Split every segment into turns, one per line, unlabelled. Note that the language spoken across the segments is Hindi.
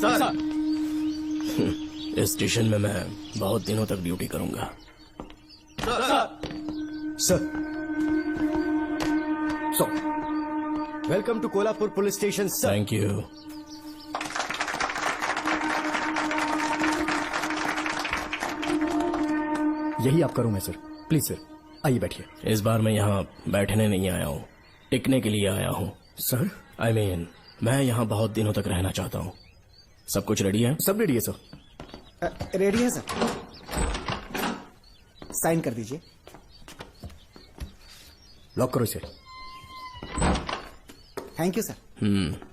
सर।
इस स्टेशन में मैं बहुत दिनों तक ड्यूटी करूंगा।
Sir welcome to Kolhapur police station sir.
Thank you.
यही आपका रूम है सर, प्लीज सर आइए बैठिए।
इस बार मैं यहाँ बैठने नहीं आया हूँ, टिकने के लिए आया हूँ।
सर
I mean, मैं यहाँ बहुत दिनों तक रहना चाहता हूँ। सब कुछ रेडी है?
सब रेडी है सर।
रेडी है सर, साइन कर दीजिए।
लॉक करो इसे।
Thank you sir.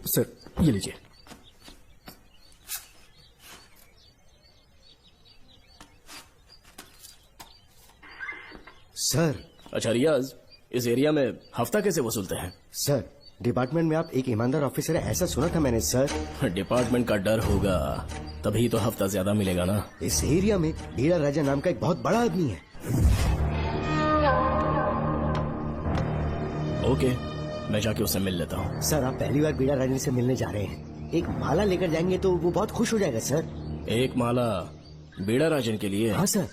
सर ये लीजिए। सर।
अच्छा रियाज, इस एरिया में हफ्ता कैसे वसूलते हैं?
सर डिपार्टमेंट में आप एक ईमानदार ऑफिसर है ऐसा सुना था मैंने सर।
डिपार्टमेंट का डर होगा तभी तो हफ्ता ज्यादा मिलेगा ना।
इस एरिया में बीड़ा राजा नाम का एक बहुत बड़ा आदमी है।
ओके, मैं जाके उससे मिल लेता हूँ।
सर आप पहली बार बीड़ा राजा से मिलने जा रहे हैं, एक माला लेकर जाएंगे तो वो बहुत खुश हो जाएगा सर।
एक माला बीड़ा राजन के लिए?
हाँ सर।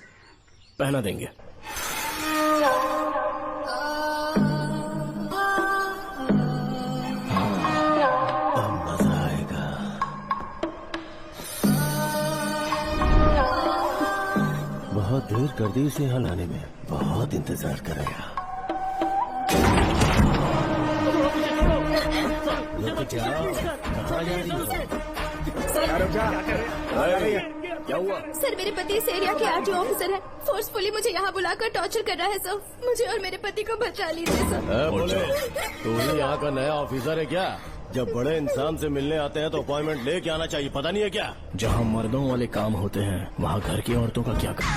पहना देंगे। मजा आएगा।
बहुत देर कर दी इसे यहाँ लाने में, बहुत इंतजार करेगा।
क्या हुआ?
सर मेरे पति इस एरिया के आरटीओ ऑफिसर हैं। फोर्सफुली मुझे यहाँ बुलाकर टॉर्चर कर रहा है सर। मुझे और मेरे पति को बचा लीजिए सर।
बोले तू ही यहाँ का नया ऑफिसर है क्या? जब बड़े इंसान से मिलने आते हैं तो अपॉइंटमेंट लेके आना चाहिए, पता नहीं है क्या?
जहाँ मर्दों वाले काम होते हैं वहाँ घर की औरतों का क्या काम?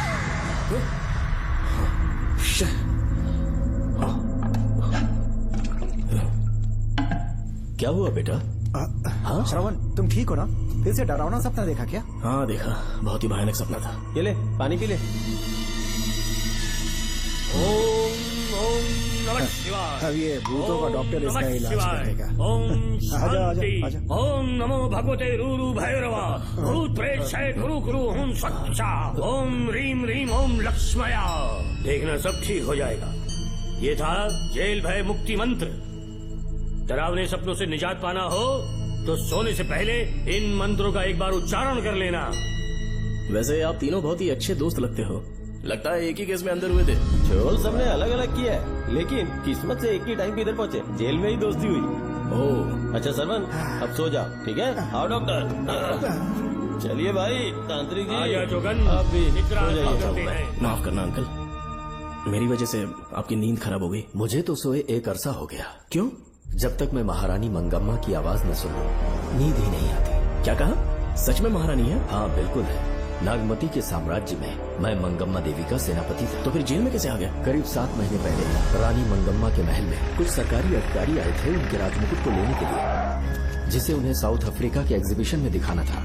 क्या हुआ बेटा?
हाँ श्रवण, तुम ठीक हो ना? फिर से डरावना सपना देखा क्या?
हाँ देखा, बहुत ही भयानक सपना था।
ये ले पानी पी ले।
ओम ओम नमः शिवाय।
अब ये भूतों का डॉक्टर इसका इलाज करेगा।
ओम
आजा,
शांति।
आजा।
ओम नमो भगवते रूरू भैरवा। भूत प्रेत शय गुरु गुरु ओम सच्चा। ओम रीम रीम ओम लक्ष्मया। देखना सब ठीक हो जाएगा। ये था जेल भय मुक्ति मंत्र। डरावने सपनों से निजात पाना हो तो सोने से पहले इन मंत्रों का एक बार उच्चारण कर लेना।
वैसे आप तीनों बहुत ही अच्छे दोस्त लगते हो। लगता है एक ही केस में अंदर हुए थे।
झोल सबने अलग अलग किया है, लेकिन किस्मत से एक ही टाइम पे इधर पहुँचे, जेल में ही दोस्ती हुई।
ओह
अच्छा सरवन, अब सो जाओ, ठीक है? आओ डॉक्टर। चलिए भाई तांत्रिक जी,
आजा जोगन,
आप भी
इतना
सो जाइए।
करते हैं।
माफ करना अंकल, मेरी वजह से आपकी नींद खराब हो गई।
मुझे तो सोए एक अरसा हो गया।
क्यों?
जब तक मैं महारानी मंगम्मा की आवाज न सुनूं, नींद ही नहीं आती।
क्या कहा? सच में महारानी है?
हाँ बिल्कुल है। नागमती के साम्राज्य में मैं मंगम्मा देवी का सेनापति था।
तो फिर जेल में कैसे आ गया?
करीब 7 महीने पहले रानी मंगम्मा के महल में कुछ सरकारी अधिकारी आए थे उनके राजमुकुट को लेने के लिए, जिसे उन्हें साउथ अफ्रीका के एग्जीबिशन में दिखाना था।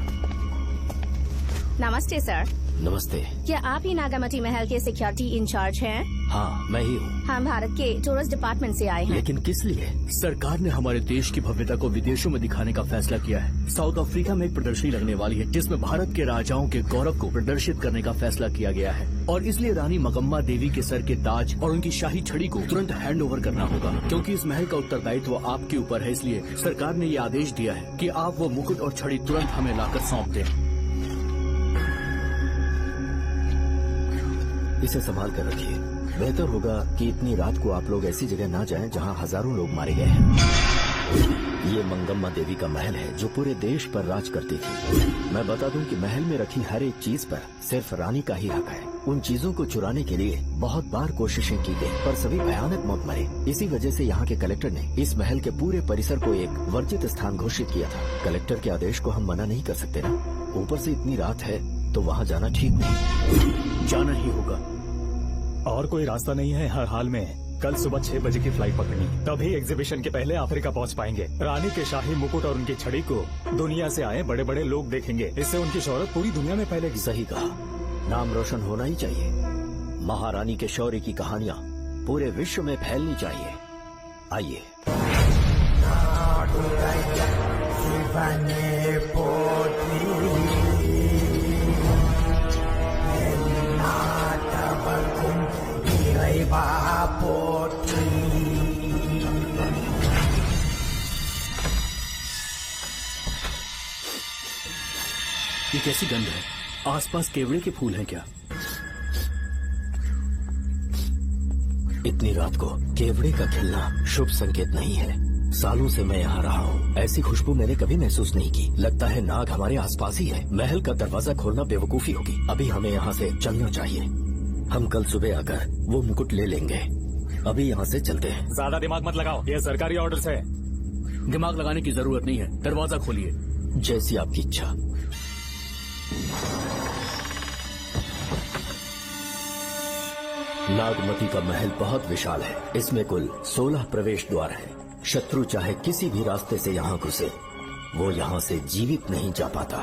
नमस्ते सर।
नमस्ते।
क्या आप ही नागामती महल के सिक्योरिटी इंचार्ज हैं?
हाँ मैं ही हूँ।
हम भारत के टूरिस्ट डिपार्टमेंट से आए हैं।
लेकिन किस लिए?
सरकार ने हमारे देश की भव्यता को विदेशों में दिखाने का फैसला किया है। साउथ अफ्रीका में एक प्रदर्शनी लगने वाली है जिसमें भारत के राजाओं के गौरव को प्रदर्शित करने का फैसला किया गया है, और इसलिए रानी मंगम्मा देवी के सर के ताज और उनकी शाही छड़ी को तुरंत हैंड ओवर करना होगा। क्योंकि इस महल का उत्तरदायित्व आपके ऊपर है, इसलिए सरकार ने ये आदेश दिया है कि आप वो मुकुट और छड़ी तुरंत हमें लाकर सौंप दें।
इसे संभाल कर रखिए। बेहतर होगा कि इतनी रात को आप लोग ऐसी जगह ना जाएं जहां हजारों लोग मारे गए हैं। ये मंगम्मा देवी का महल है जो पूरे देश पर राज करती थी। मैं बता दूं कि महल में रखी हर एक चीज पर सिर्फ रानी का ही हक है। उन चीजों को चुराने के लिए बहुत बार कोशिशें की गई, पर सभी भयानक मौत मरे। इसी वजह से यहाँ के कलेक्टर ने इस महल के पूरे परिसर को एक वर्जित स्थान घोषित किया था। कलेक्टर के आदेश को हम मना नहीं कर सकते ना। ऊपर से इतनी रात है तो वहाँ जाना ठीक नहीं।
जाना ही होगा।
और कोई रास्ता नहीं है। हर हाल में कल सुबह 6 बजे की फ्लाइट पकड़नी, तभी एग्जीबिशन के पहले अफ्रीका पहुंच पाएंगे। रानी के शाही मुकुट और उनकी छड़ी को दुनिया से आए बड़े बड़े लोग देखेंगे। इससे उनकी शोहरत पूरी दुनिया में फैलेगी।
सही कहा, नाम रोशन होना ही चाहिए। महारानी के शौर्य की कहानियाँ पूरे विश्व में फैलनी चाहिए। आइए।
बने पोती नाटबकुम इरैबा पोती।
ये कैसी गंध है? आसपास केवड़े के फूल हैं क्या?
इतनी रात को केवड़े का खिलना शुभ संकेत नहीं है। सालों से मैं यहाँ रहा हूँ, ऐसी खुशबू मैंने कभी महसूस नहीं की। लगता है नाग हमारे आसपास ही है। महल का दरवाजा खोलना बेवकूफी होगी। अभी हमें यहाँ से चलना चाहिए। हम कल सुबह आकर वो मुकुट ले लेंगे। अभी यहाँ से चलते हैं।
ज्यादा दिमाग मत लगाओ, ये सरकारी ऑर्डर्स है।
दिमाग लगाने की जरूरत नहीं है, दरवाजा खोलिए।
जैसी आपकी इच्छा। नागमती का महल बहुत विशाल है। इसमें कुल 16 प्रवेश द्वार हैं। शत्रु चाहे किसी भी रास्ते से यहाँ घुसे, वो यहाँ से जीवित नहीं जा पाता।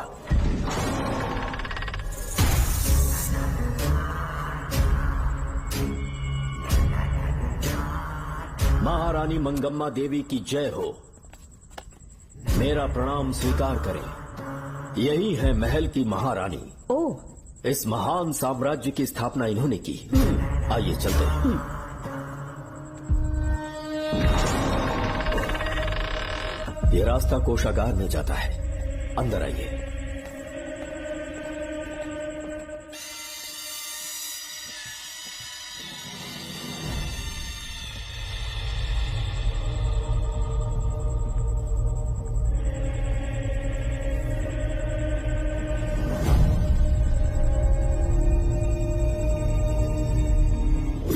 महारानी मंगम्मा देवी की जय हो। मेरा प्रणाम स्वीकार करें। यही है महल की महारानी।
ओह,
इस महान साम्राज्य की स्थापना इन्होंने की। आइए चलते हैं। ये रास्ता कोषागार में जाता है। अंदर आइए।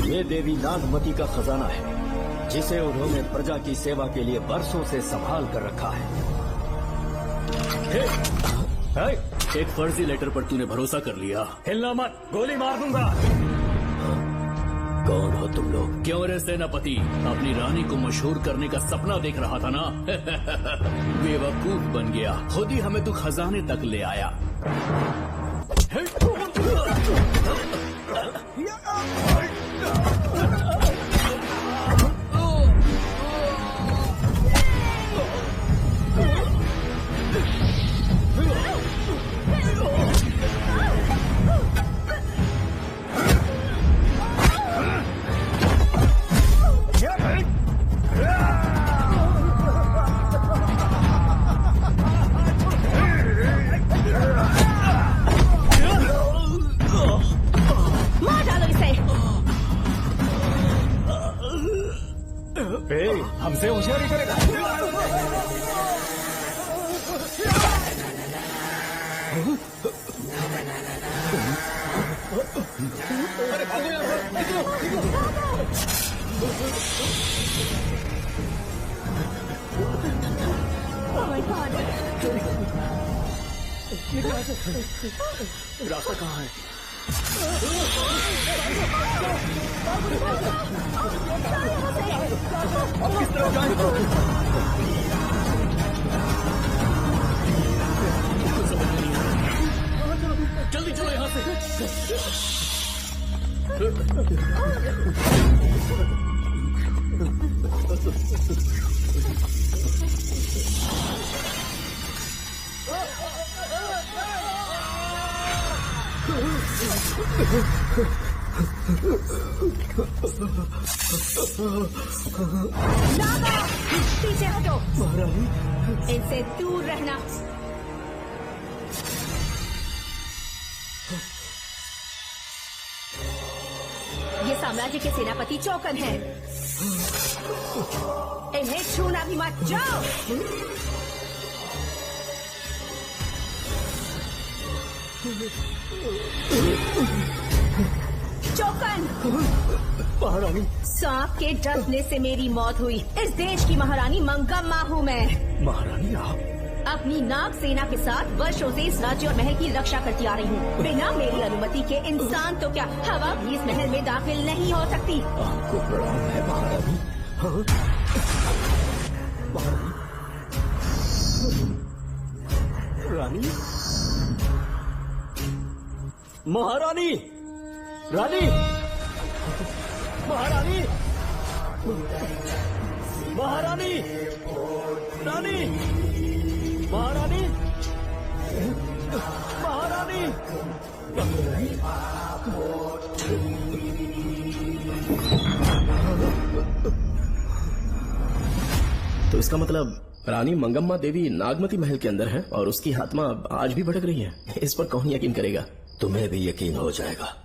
ये देवी नागमती का खजाना है, जिसे उन्होंने प्रजा की सेवा के लिए बरसों से संभाल कर रखा है।
एक फर्जी लेटर पर तूने भरोसा कर लिया।
हिलना मत, गोली मार दूंगा।
कौन हो तुम लोग?
क्यों रे सेनापति, अपनी रानी को मशहूर करने का सपना देख रहा था ना? बेवकूफ बन गया। खुद ही हमें तू खजाने तक ले आया।
हमसे होशियारी करेगा।
रास्ता कहाँ है?
किस तरफ जाएं?
जल्दी चलो यहाँ से।
नागा, पीछे हटो।
महारानी,
इनसे दूर रहना। ये साम्राज्य के सेनापति चौकन हैं। इन्हें छूना भी मत। जाओ। चौकन।
महारानी,
सांप के डसने से मेरी मौत हुई। इस देश की महारानी मंगम्मा हूँ मैं।
महारानी आप?
अपनी नाग सेना के साथ वर्षों से इस राज्य और महल की रक्षा करती आ रही हूँ। बिना मेरी अनुमति के इंसान तो क्या, हवा भी इस महल में दाखिल नहीं हो सकती।
आपको प्रणाम है महारानी। हाँ? महारानी, महारानी, रानी, महारानी, महारानी, रानी,
महारानी, महारानी।
तो इसका मतलब रानी मंगम्मा देवी नागमती महल के अंदर है और उसकी आत्मा आज भी भटक रही है। इस पर कौन यकीन करेगा?
तुम्हें भी यकीन हो जाएगा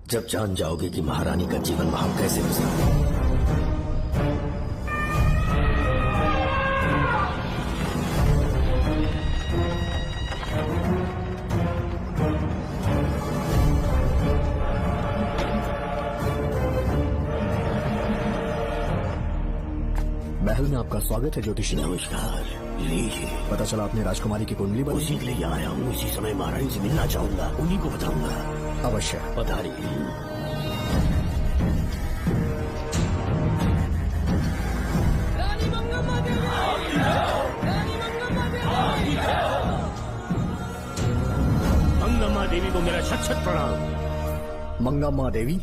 जब जान जाओगे कि महारानी का जीवन वहां कैसे गुजरा।
महल में आपका स्वागत है ज्योतिषी।
नमस्कार। लीजिए।
पता चला आपने राजकुमारी की कुंडली बनी।
उसी के लिए आया हूँ। इसी समय महारानी से मिलना चाहूंगा, उन्हीं को बताऊंगा।
अवश्य।
पधारिए।
मंगम्मा देवी को मेरा शत शत प्रणाम।
मंगम्मा देवी,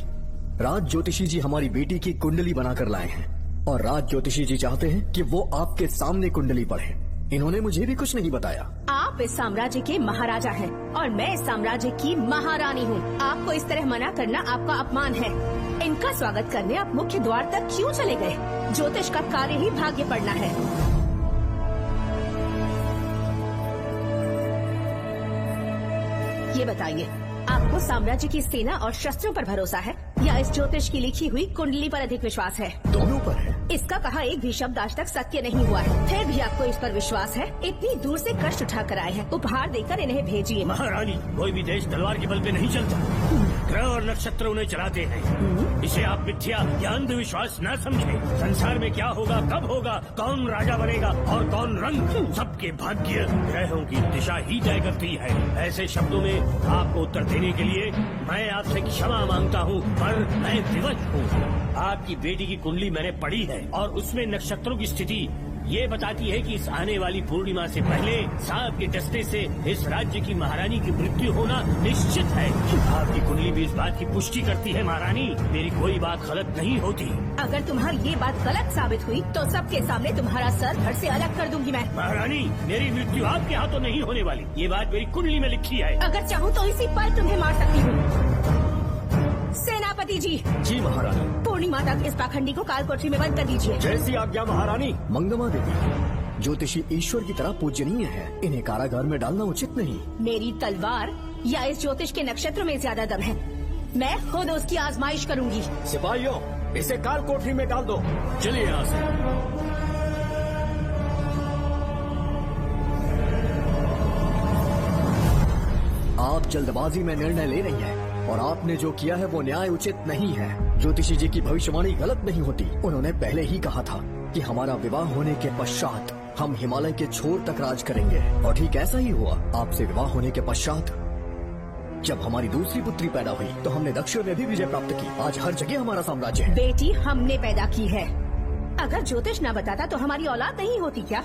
राज ज्योतिषी जी हमारी बेटी की कुंडली बनाकर लाए हैं और राज ज्योतिषी जी चाहते हैं कि वो आपके सामने कुंडली पढ़े। इन्होंने मुझे भी कुछ नहीं बताया।
आप इस साम्राज्य के महाराजा हैं और मैं इस साम्राज्य की महारानी हूँ। आपको इस तरह मना करना आपका अपमान है। इनका स्वागत करने आप मुख्य द्वार तक क्यों चले गए? ज्योतिष का कार्य ही भाग्य पढ़ना है। ये बताइए, आपको साम्राज्य की सेना और शस्त्रों पर भरोसा है या इस ज्योतिष की लिखी हुई कुंडली पर अधिक विश्वास है?
दोनों पर है।
इसका कहा एक भी शब्द आज तक सत्य नहीं हुआ है, फिर भी आपको इस पर विश्वास है? इतनी दूर से कष्ट उठाकर आए हैं, उपहार देकर इन्हें भेजिए।
महारानी, कोई भी देश तलवार के बल पे नहीं चलता। ग्रह और नक्षत्र उन्हें चलाते हैं। इसे आप मिथ्या या अंधविश्वास न समझे। संसार में क्या होगा, कब होगा, कौन राजा बनेगा और कौन रंग, सबके भाग्य ग्रहों की दिशा ही तय करती है। ऐसे शब्दों में आपको उत्तर देने के लिए मैं आपसे क्षमा मांगता हूँ, पर मैं विवश हूँ। आपकी बेटी की कुंडली मैंने पढ़ी है और उसमें नक्षत्रों की स्थिति ये बताती है कि इस आने वाली पूर्णिमा से पहले सांप के डसने से इस राज्य की महारानी की मृत्यु होना निश्चित है। आपकी कुंडली भी इस बात की पुष्टि करती है। महारानी, मेरी कोई बात गलत नहीं होती।
अगर तुम्हारी ये बात गलत साबित हुई तो सबके सामने तुम्हारा सर धड़ से अलग कर दूंगी मैं।
महारानी, मेरी मृत्यु आपके हाथों नहीं होने वाली, ये बात मेरी कुंडली में लिखी है।
अगर चाहूँ तो इसी पल तुम्हें मार सकती हूँ। सेनापति जी।
जी महारानी।
पूर्णिमा तक इस पाखंडी को कालकोठरी में बंद कर दीजिए।
जैसी आज्ञा महारानी। मंगम्मा देवी, ज्योतिषी ईश्वर की तरह पूजनीय है, इन्हें कारागार में डालना उचित नहीं।
मेरी तलवार या इस ज्योतिष के नक्षत्र में ज्यादा दम है? मैं खुद उसकी आजमाइश करूंगी।
सिपाहियों, इसे कालकोठरी में डाल दो।
चलिए यहाँ से।
आप जल्दबाजी में निर्णय ले रही हैं और आपने जो किया है वो न्याय उचित नहीं है। ज्योतिषी जी की भविष्यवाणी गलत नहीं होती। उन्होंने पहले ही कहा था कि हमारा विवाह होने के पश्चात हम हिमालय के छोर तक राज करेंगे और ठीक ऐसा ही हुआ। आपसे विवाह होने के पश्चात जब हमारी दूसरी पुत्री पैदा हुई तो हमने दक्षिण में भी विजय प्राप्त की। आज हर जगह हमारा साम्राज्य है।
बेटी हमने पैदा की है। अगर ज्योतिष न बताता तो हमारी औलाद नहीं होती क्या?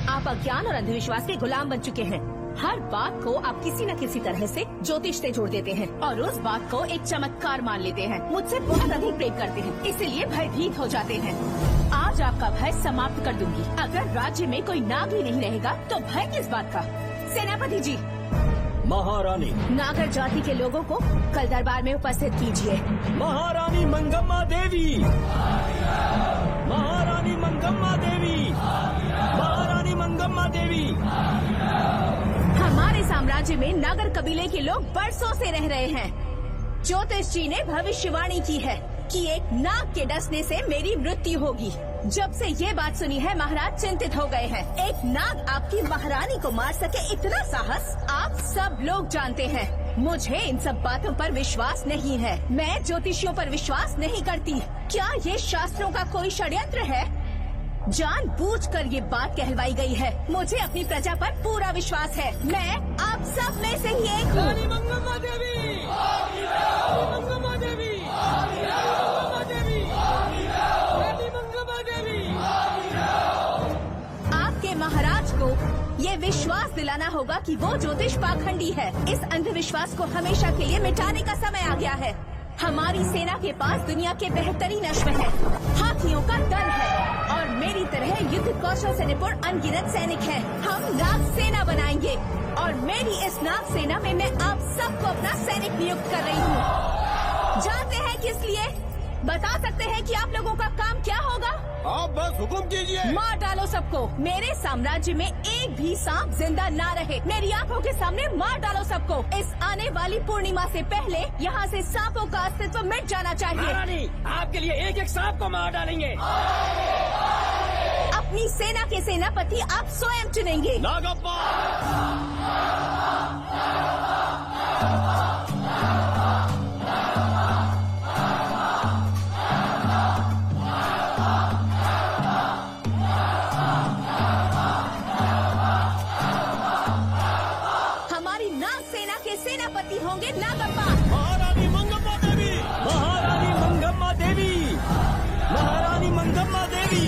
आप अज्ञान और अंधविश्वास के गुलाम बन चुके हैं। हर बात को आप किसी न किसी तरह से ज्योतिष से जोड़ देते हैं और उस बात को एक चमत्कार मान लेते हैं। मुझसे बहुत अधिक प्रेम करते हैं, इसीलिए भयभीत हो जाते हैं। आज आपका भय समाप्त कर दूंगी। अगर राज्य में कोई नाग ही नहीं रहेगा तो भय किस बात का? सेनापति जी।
महारानी।
नागर जाति के लोगों को कल दरबार में उपस्थित कीजिए।
महारानी मंगम्मा देवी। महारानी मंगम्मा देवी। महारानी मंगम्मा देवी।
हमारे साम्राज्य में नागर कबीले के लोग बरसों से रह रहे हैं। ज्योतिष जी ने भविष्यवाणी की है कि एक नाग के डसने से मेरी मृत्यु होगी। जब से ये बात सुनी है महाराज चिंतित हो गए हैं। एक नाग आपकी महारानी को मार सके, इतना साहस आप सब लोग जानते हैं। मुझे इन सब बातों पर विश्वास नहीं है। मैं ज्योतिषियों पर विश्वास नहीं करती। क्या ये शास्त्रों का कोई षड्यंत्र है? जानबूझकर ये बात कहलवाई गई है। मुझे अपनी प्रजा पर पूरा विश्वास है। मैं आप सब में से ही एक हूँ।
मंगम्मा देवी। मंगम्मा देवी। मंगम्मा देवी।
आपके महाराज को ये विश्वास दिलाना होगा कि वो ज्योतिष पाखंडी है। इस अंधविश्वास को हमेशा के लिए मिटाने का समय आ गया है। हमारी सेना के पास दुनिया के बेहतरीन अश्व है, हाथियों का दल है और मेरी तरह युद्ध कौशल से निपुण अनगिनत सैनिक हैं। हम नाग सेना बनाएंगे और मेरी इस नाग सेना में मैं आप सबको अपना सैनिक नियुक्त कर रही हूँ। जानते हैं किस लिए? बता सकते हैं कि आप लोगों का काम क्या होगा?
आप बस हुक्म कीजिए।
मार डालो सबको। मेरे साम्राज्य में एक भी सांप जिंदा ना रहे। मेरी आंखों के सामने मार डालो सबको। इस आने वाली पूर्णिमा से पहले यहाँ से सांपों का अस्तित्व मिट जाना चाहिए।
महारानी, आपके लिए एक एक सांप को मार डालेंगे।
अपनी सेना के सेनापति आप स्वयं चुनेंगे।
नागप्पा!
सेनापति होंगे नागप्पा।
महारानी मंगम्मा देवी, महारानी मंगम्मा देवी, महारानी मंगम्मा देवी।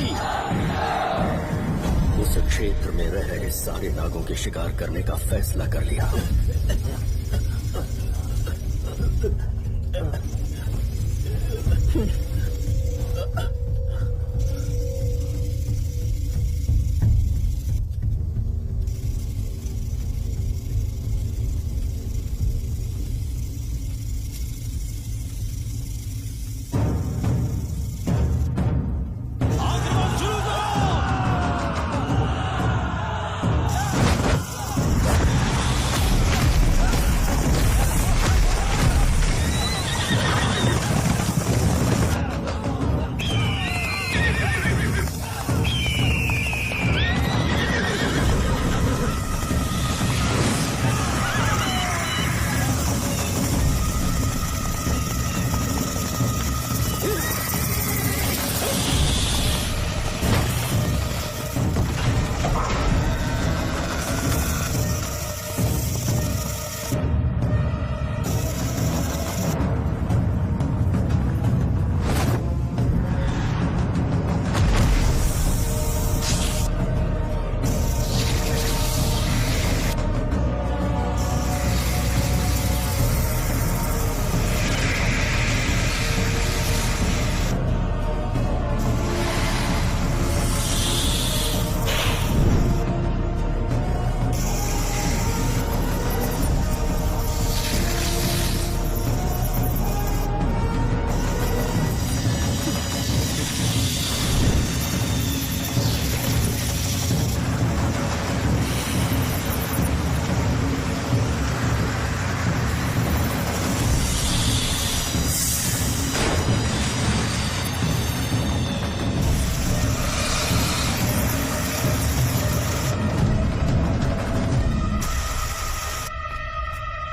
उस क्षेत्र में रह रहे सारे नागों के शिकार करने का फैसला कर लिया।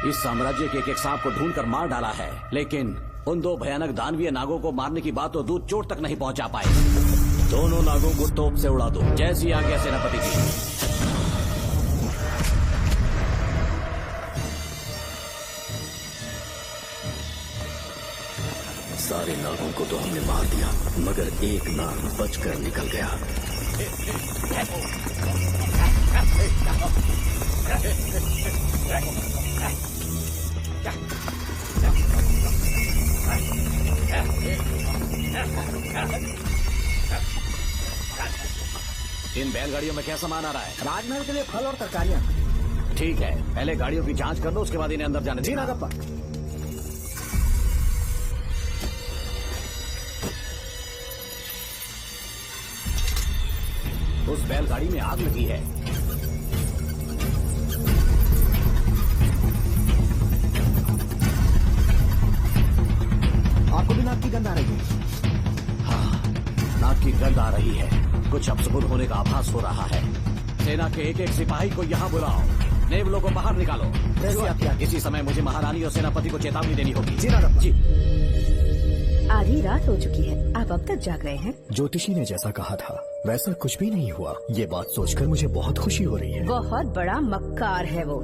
इस साम्राज्य के एक सांप को ढूंढकर मार डाला है, लेकिन उन दो भयानक दानवीय नागों को मारने की बात तो दूध चोट तक नहीं पहुंचा पाए। दोनों नागों को तोप से उड़ा दो, जैसी आज्ञा सेनापति की।
सारे नागों को तो हमने मार दिया, मगर एक नाग बचकर निकल गया।
इन बैलगाड़ियों में क्या सामान आ रहा है?
राजमहल के लिए फल और तरकारियां।
ठीक है, पहले गाड़ियों की जांच कर लो, उसके बाद इन्हें अंदर जाने
जी
देना।
नागप्पा।
उस बैलगाड़ी में आग लगी है।
आपको भी नाक की गंध आ रही है?
हाँ, नाक की गंध आ रही है। कुछ अपशकुन होने का आभास हो रहा है। सेना के एक एक सिपाही को यहाँ बुलाओ, नेवलों को बाहर निकालो। इसी समय मुझे महारानी और सेनापति को चेतावनी देनी होगी।
जी नागप्पा।
जी।
आधी रात हो चुकी है, आप अब तक जाग रहे हैं?
ज्योतिषी ने जैसा कहा था वैसा कुछ भी नहीं हुआ। ये बात सोचकर मुझे बहुत खुशी हो रही है।
बहुत बड़ा मक्कार है वो।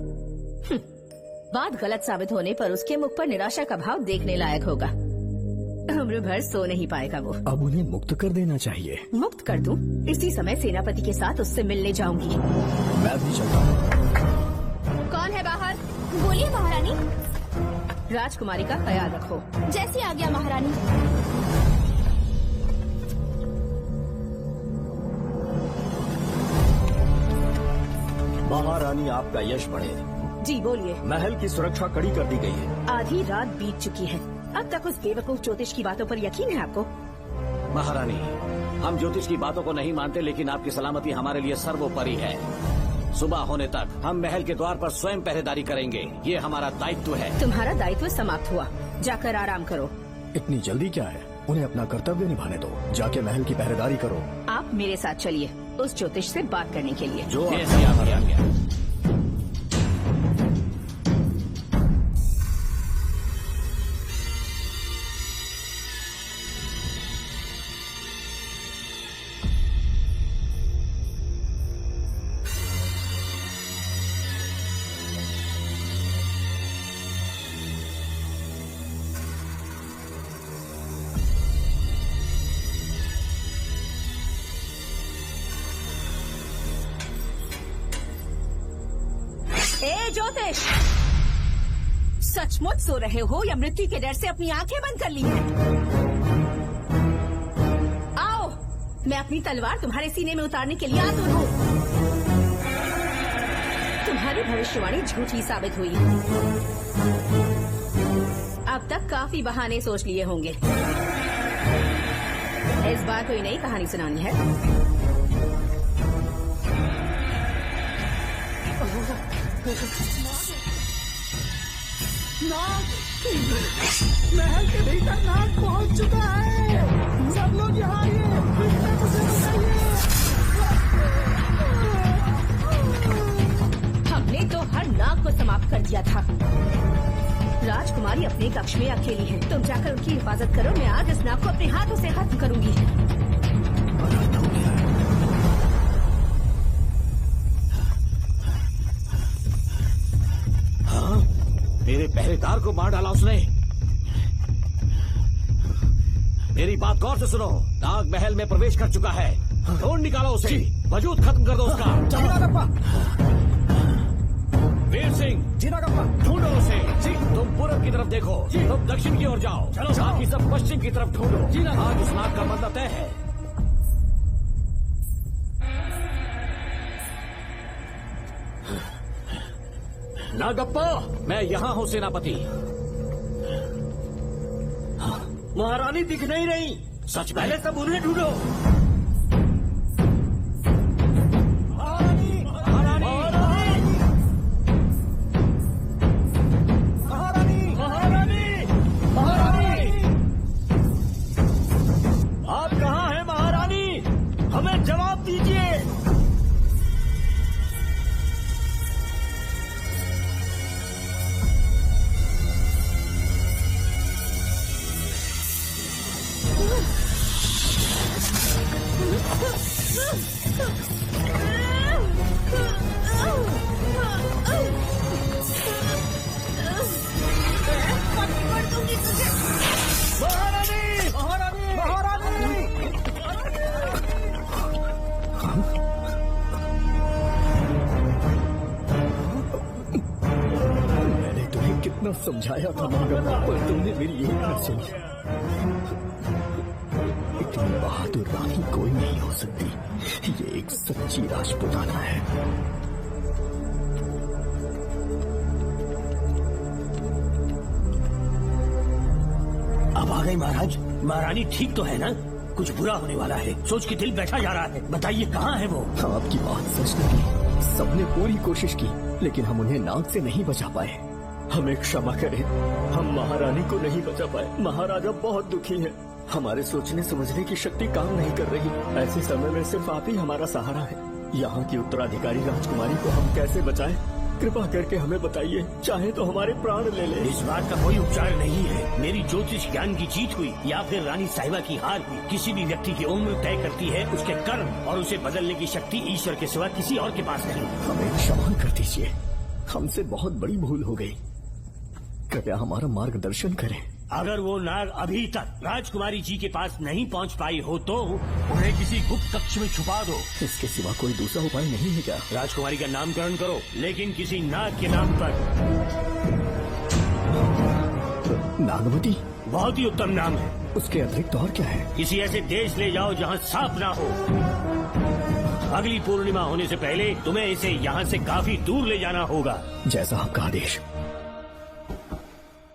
बात गलत साबित होने पर उसके मुख पर निराशा का भाव देखने लायक होगा। उम्र भर सो नहीं पाएगा वो।
अब उन्हें मुक्त कर देना चाहिए।
मुक्त कर दूं? इसी समय सेनापति के साथ उससे मिलने जाऊंगी।
मैं भी चलता हूँ।
कौन है बाहर?
बोलिए महारानी।
राजकुमारी का ख्याल रखो।
जैसी आज्ञा महारानी।
महारानी आपका यश बढ़े।
जी बोलिए।
महल की सुरक्षा कड़ी कर दी गई है।
आधी रात बीत चुकी है, अब तक उस बेवकूफ ज्योतिष की बातों पर यकीन है आपको?
महारानी, हम ज्योतिष की बातों को नहीं मानते, लेकिन आपकी सलामती हमारे लिए सर्वोपरि है। सुबह होने तक हम महल के द्वार पर स्वयं पहरेदारी करेंगे, ये हमारा दायित्व है।
तुम्हारा दायित्व समाप्त हुआ, जाकर आराम करो।
इतनी जल्दी क्या है? उन्हें अपना कर्तव्य निभाने दो। जाके महल की पहरेदारी करो।
आप मेरे साथ चलिए उस ज्योतिष से बात करने के लिए।
जो ऐसी आपकी आज्ञा।
ज्योतिष, सचमुच सो रहे हो या मृत्यु के डर से अपनी आंखें बंद कर ली हैं? आओ, मैं अपनी तलवार तुम्हारे सीने में उतारने के लिए आतुर हूँ। तुम्हारी भविष्यवाणी झूठी साबित हुई। अब तक काफी बहाने सोच लिए होंगे, इस बार कोई नई कहानी सुनानी है।
नाग, महल के भीतर नाग पहुंच चुका है। सब लोग यहाँ आइए, मुझे बताइए।
हमने तो हर नाग को समाप्त कर दिया था। राजकुमारी अपने कक्ष में अकेली है, तुम जाकर उनकी हिफाजत करो। मैं आज इस नाग को अपने हाथों से खत्म करूंगी।
मेरे पहरेदार को मार डाला उसने। मेरी बात गौर से सुनो, नाग महल में प्रवेश कर चुका है। ढूंढ निकालो उसे, वजूद खत्म कर दो उसका। वीर सिंह, ढूंढो उसे। जी, तुम पूरब की तरफ देखो, तुम दक्षिण की ओर जाओ। चलो, बाकी सब पश्चिम की तरफ ढूंढो। आज उस नाग का मरना तय है। नागप्पा, मैं यहाँ हूँ सेनापति।
महारानी दिख नहीं रही।
सच
पहले सब उन्हें ढूंढो।
आप कहाँ हैं महारानी? हमें जवाब दीजिए।
मैंने तुम्हें कितना समझाया था मंगम्मा, पर तुमने मेरी एक न सुनी। इतनी बहादुर रानी कोई नहीं हो सकती। ये एक सच्ची राजपुताना है।
अब आ गई महाराज। महारानी ठीक तो है ना? कुछ बुरा होने वाला है, सोच के दिल बैठा जा रहा है। बताइए कहाँ है वो?
आपकी बात सच निकली। सबने पूरी कोशिश की, लेकिन हम उन्हें नाग से नहीं बचा पाए। हमें क्षमा करें, हम महारानी को नहीं बचा पाए। महाराजा बहुत दुखी है। हमारे सोचने समझने की शक्ति काम नहीं कर रही। ऐसे समय में सिर्फ आप ही हमारा सहारा है। यहाँ की उत्तराधिकारी राजकुमारी को हम कैसे बचाएं? कृपा करके हमें बताइए, चाहे तो हमारे प्राण ले ले।
इस बात का कोई उपचार नहीं है। मेरी ज्योतिष ज्ञान की जीत हुई या फिर रानी साहिबा की हार हुई। किसी भी व्यक्ति की उम्र तय करती है उसके कर्म, और उसे बदलने की शक्ति ईश्वर के सिवा किसी और के पास नहीं।
हमें क्षमा कर दीजिए, हमसे बहुत बड़ी भूल हो गई। कृपया हमारा मार्गदर्शन करें।
अगर वो नाग अभी तक राजकुमारी जी के पास नहीं पहुंच पाई हो तो उन्हें किसी गुप्त कक्ष में छुपा दो।
इसके सिवा कोई दूसरा उपाय नहीं है क्या?
राजकुमारी का नामकरण करो, लेकिन किसी नाग के नाम पर।
नागमती?
बहुत ही उत्तम नाम है।
उसके अतिरिक्त और क्या है?
किसी ऐसे देश ले जाओ जहाँ सांप ना हो। अगली पूर्णिमा होने से पहले तुम्हें इसे यहाँ से काफी दूर ले जाना होगा।
जैसा आपका आदेश।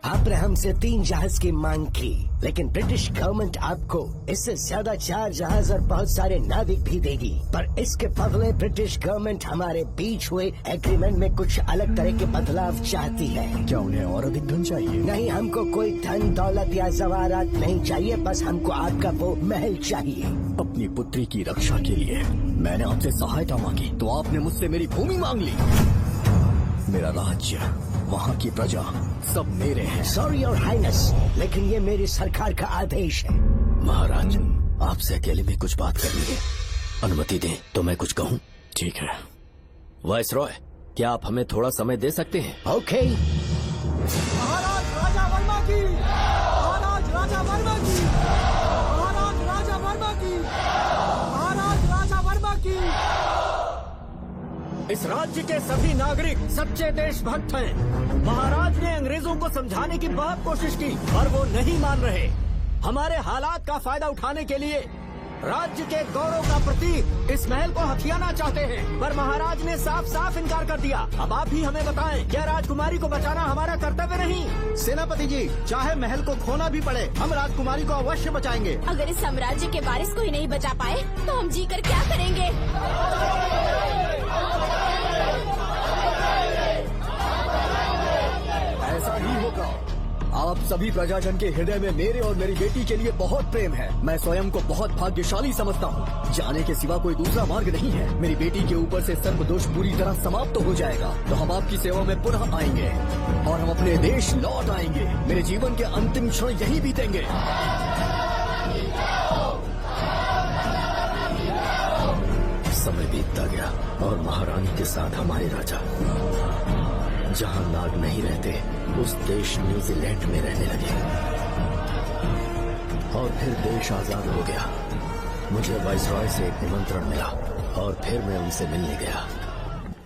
आपने हमसे 3 जहाज की मांग की, लेकिन ब्रिटिश गवर्नमेंट आपको इससे ज्यादा 4 जहाज और बहुत सारे नाविक भी देगी। पर इसके बदले ब्रिटिश गवर्नमेंट हमारे बीच हुए एग्रीमेंट में कुछ अलग तरह के बदलाव चाहती है।
क्या उन्हें और अधिक धन चाहिए?
नहीं, हमको कोई धन दौलत या जवाहरात नहीं चाहिए, बस हमको आपका वो महल चाहिए।
अपनी पुत्री की रक्षा के लिए मैंने आपसे सहायता मांगी तो आपने मुझसे मेरी भूमि मांग ली। मेरा राज्य, वहाँ की प्रजा सब मेरे हैं।
सॉरी योर हाइनेस, लेकिन ये मेरी सरकार का आदेश है।
महाराज, आपसे अकेले में कुछ बात करनी है। अनुमति दें तो मैं कुछ कहूँ?
ठीक है।
वाइसरॉय, क्या आप हमें थोड़ा समय दे सकते हैं?
ओके।
महाराज राजा वर्मा की, महाराज राजा वर्मा की, महाराज राजा वर्मा की, महाराज राजा वर्मा की।
इस राज्य के सभी नागरिक सच्चे देशभक्त हैं। महाराज ने अंग्रेजों को समझाने की बहुत कोशिश की, पर वो नहीं मान रहे। हमारे हालात का फायदा उठाने के लिए राज्य के गौरव का प्रतीक इस महल को हथियाना चाहते हैं, पर महाराज ने साफ साफ इनकार कर दिया। अब आप ही हमें बताएं, क्या राजकुमारी को बचाना हमारा कर्तव्य नहीं?
सेनापति जी, चाहे महल को खोना भी पड़े, हम राजकुमारी को अवश्य बचाएंगे।
अगर इस साम्राज्य के वारिस को ही नहीं बचा पाए तो हम जीकर क्या करेंगे?
ऐसा ही होगा। आप सभी प्रजाजन के हृदय में मेरे और मेरी बेटी के लिए बहुत प्रेम है। मैं स्वयं को बहुत भाग्यशाली समझता हूँ। जाने के सिवा कोई दूसरा मार्ग नहीं है। मेरी बेटी के ऊपर से सर्वदोष पूरी तरह समाप्त हो जाएगा तो हम आपकी सेवा में पुनः आएंगे और हम अपने देश लौट आएंगे। मेरे जीवन के अंतिम क्षण यही बीतेंगे।
समय बीतता गया और महारानी के साथ हमारे राजा जहाँ नाग नहीं रहते उस देश न्यूजीलैंड में रहने लगे और फिर देश आजाद हो गया। मुझे वाइसरॉय से एक निमंत्रण मिला और फिर मैं उनसे मिलने गया।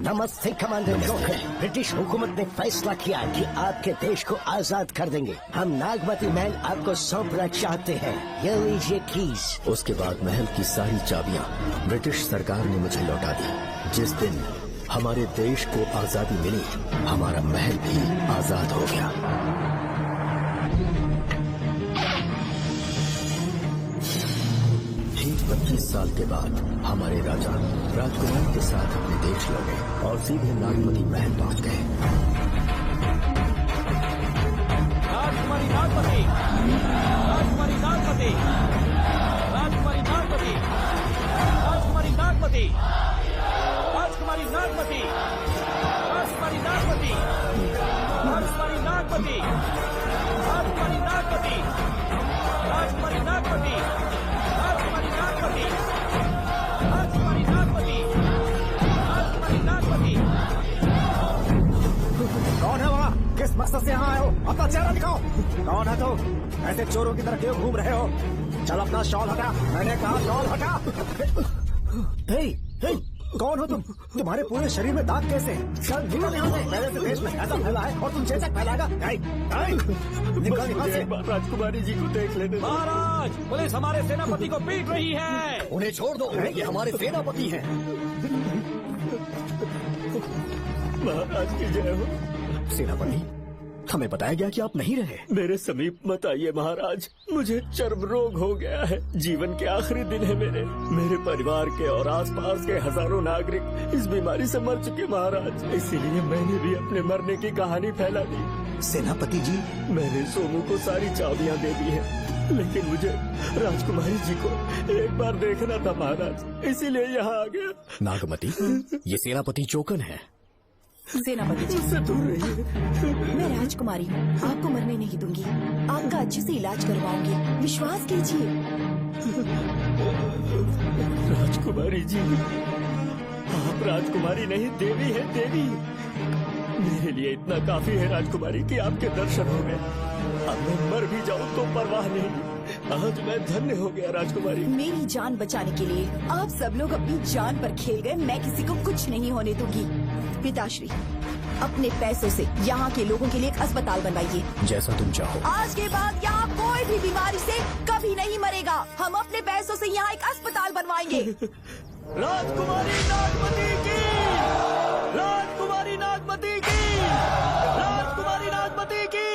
नमस्ते कमांडर जोकर। ब्रिटिश हुकूमत ने फैसला किया कि आपके देश को आजाद कर देंगे। हम नागमती महल आपको सौंपना चाहते हैं। ये लीजिए कीज।
उसके बाद महल की सारी चाबियां ब्रिटिश सरकार ने मुझे लौटा दी। जिस दिन हमारे देश को आजादी मिली, हमारा महल भी आजाद हो गया। ठीक 25 साल के बाद हमारे राजा राजकुमारी के साथ अपने देश लौटे और सीधे नागमती महल पहुंच गए।
राजकुमारी नागमती, राजकुमारी नागमती, राजकुमारी नागमती, राजकुमारी नागमती, राजकुमारी नागमती, राजकुमारी नागमती, राजकुमारी नागमती, राजकुमारी नागमती, राजकुमारी नागमती, राजकुमारी नागमती, राजकुमारी नागमती, राजकुमारी नागमती।
कौन है वहाँ? किस मकसद से यहाँ आए हो? अपना चेहरा दिखाओ। कौन है तो? ऐसे चोरों की तरह क्यों घूम रहे हो? चल अपना शॉल हटा। मैंने कहा शॉल हटा। हे, हे, कौन हो तुम? तुम्हारे पूरे शरीर में दाग कैसे हैं? चल निकल यहाँ से। पहले से देश में ऐसा फैला है और तुम चेचक फैलाएगा? निकल यहाँ से।
राजकुमारी जी को देख लेने दो।
महाराज, पुलिस हमारे सेनापति को पीट रही है।
उन्हें छोड़ दो, ये हमारे सेनापति हैं।
महाराज की जय हो।
सेनापति, हमें बताया गया कि आप नहीं रहे।
मेरे समीप मत आइए महाराज, मुझे चर्म रोग हो गया है। जीवन के आखिरी दिन है मेरे परिवार के और आसपास के हजारों नागरिक इस बीमारी से मर चुके महाराज। इसीलिए मैंने भी अपने मरने की कहानी फैला दी।
सेनापति जी,
मैंने सोमू को सारी चाबियां दे दी है, लेकिन मुझे राजकुमारी जी को एक बार देखना था महाराज, इसीलिए यहाँ आ गया।
नागमती, ये सेनापति चोकन है।
सेनापति जी,
उससे दूर रहिए।
मैं राजकुमारी हूँ, आपको मरने नहीं दूंगी। आपका अच्छे से इलाज करवाऊंगी, विश्वास कीजिए।
राजकुमारी जी, आप राजकुमारी नहीं देवी है, देवी। मेरे लिए इतना काफी है राजकुमारी कि आपके दर्शन हो गए। अब मैं मर भी जाऊँ तो परवाह नहीं। आज मैं धन्य हो गया राजकुमारी।
मेरी जान बचाने के लिए आप सब लोग अपनी जान पर खेल गए। मैं किसी को कुछ नहीं होने दूंगी। पिताश्री, अपने पैसों से यहाँ के लोगों के लिए एक अस्पताल बनवाइए।
जैसा तुम चाहो।
आज के बाद यहाँ कोई भी बीमारी से कभी नहीं मरेगा। हम अपने पैसों से यहाँ एक अस्पताल बनवाएंगे।
राजकुमारी नागमती की, राजकुमारी नागमती की, राजकुमारी नागमती की।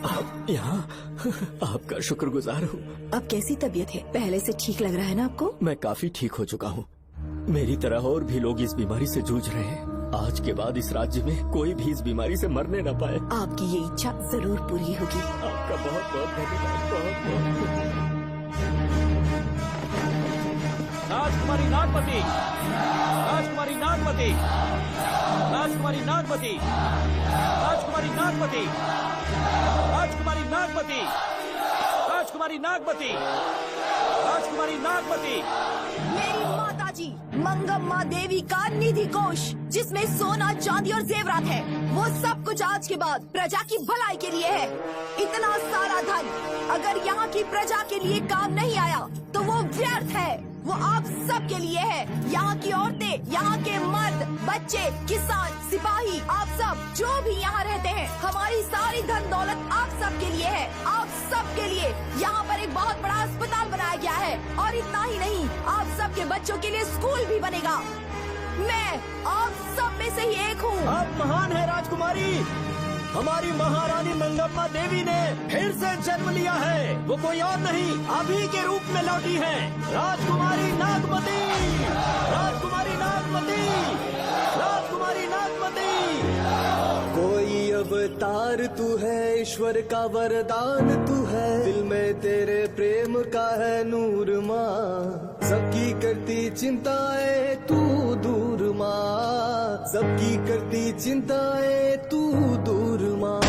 आप यहाँ आपका शुक्रगुजार हूँ।
अब कैसी तबीयत है? पहले से ठीक लग रहा है ना आपको?
मैं काफी ठीक हो चुका हूँ। मेरी तरह और भी लोग इस बीमारी से जूझ रहे हैं। आज के बाद इस राज्य में कोई भी इस बीमारी से मरने न पाए।
आपकी ये इच्छा जरूर पूरी होगी।
आपका बहुत बहुत धन्यवाद। बहुत बहुत
राजकुमारी नागमती, राजकुमारी नागमती, राजकुमारी नागमती, राजकुमारी नागमती, राजकुमारी नागमती, राजकुमारी नागमती, राजकुमारी नागमती।
मेरी माताजी मंगम्मा देवी का निधि कोष, जिसमें सोना, चांदी और जेवरात है, वो सब कुछ आज के बाद प्रजा की भलाई के लिए है। इतना सारा धन अगर यहाँ की प्रजा के लिए काम नहीं आया तो वो व्यर्थ है। वो आप सब के लिए है। यहाँ की औरतें, यहाँ के मर्द, बच्चे, किसान, सिपाही, आप सब जो भी यहाँ रहते हैं, हमारी सारी धन दौलत आप सब के लिए है। आप सब के लिए यहाँ पर एक बहुत बड़ा अस्पताल बनाया गया है। और इतना ही नहीं, आप सब के बच्चों के लिए स्कूल भी बनेगा। मैं आप सब में से ही एक हूँ।
आप महान है राजकुमारी। हमारी महारानी मंगम्मा देवी ने फिर से जन्म लिया है। वो कोई और नहीं, अभी के रूप में लौटी है। राजकुमारी नागमती, राजकुमारी नागमती, राजकुमारी नागमती।
कोई अवतार तू है, ईश्वर का वरदान तू है, दिल में तेरे प्रेम का है नूर माँ। सबकी करती चिंताएं तू दूर माँ, सबकी करती चिंताएं तू दूर माँ।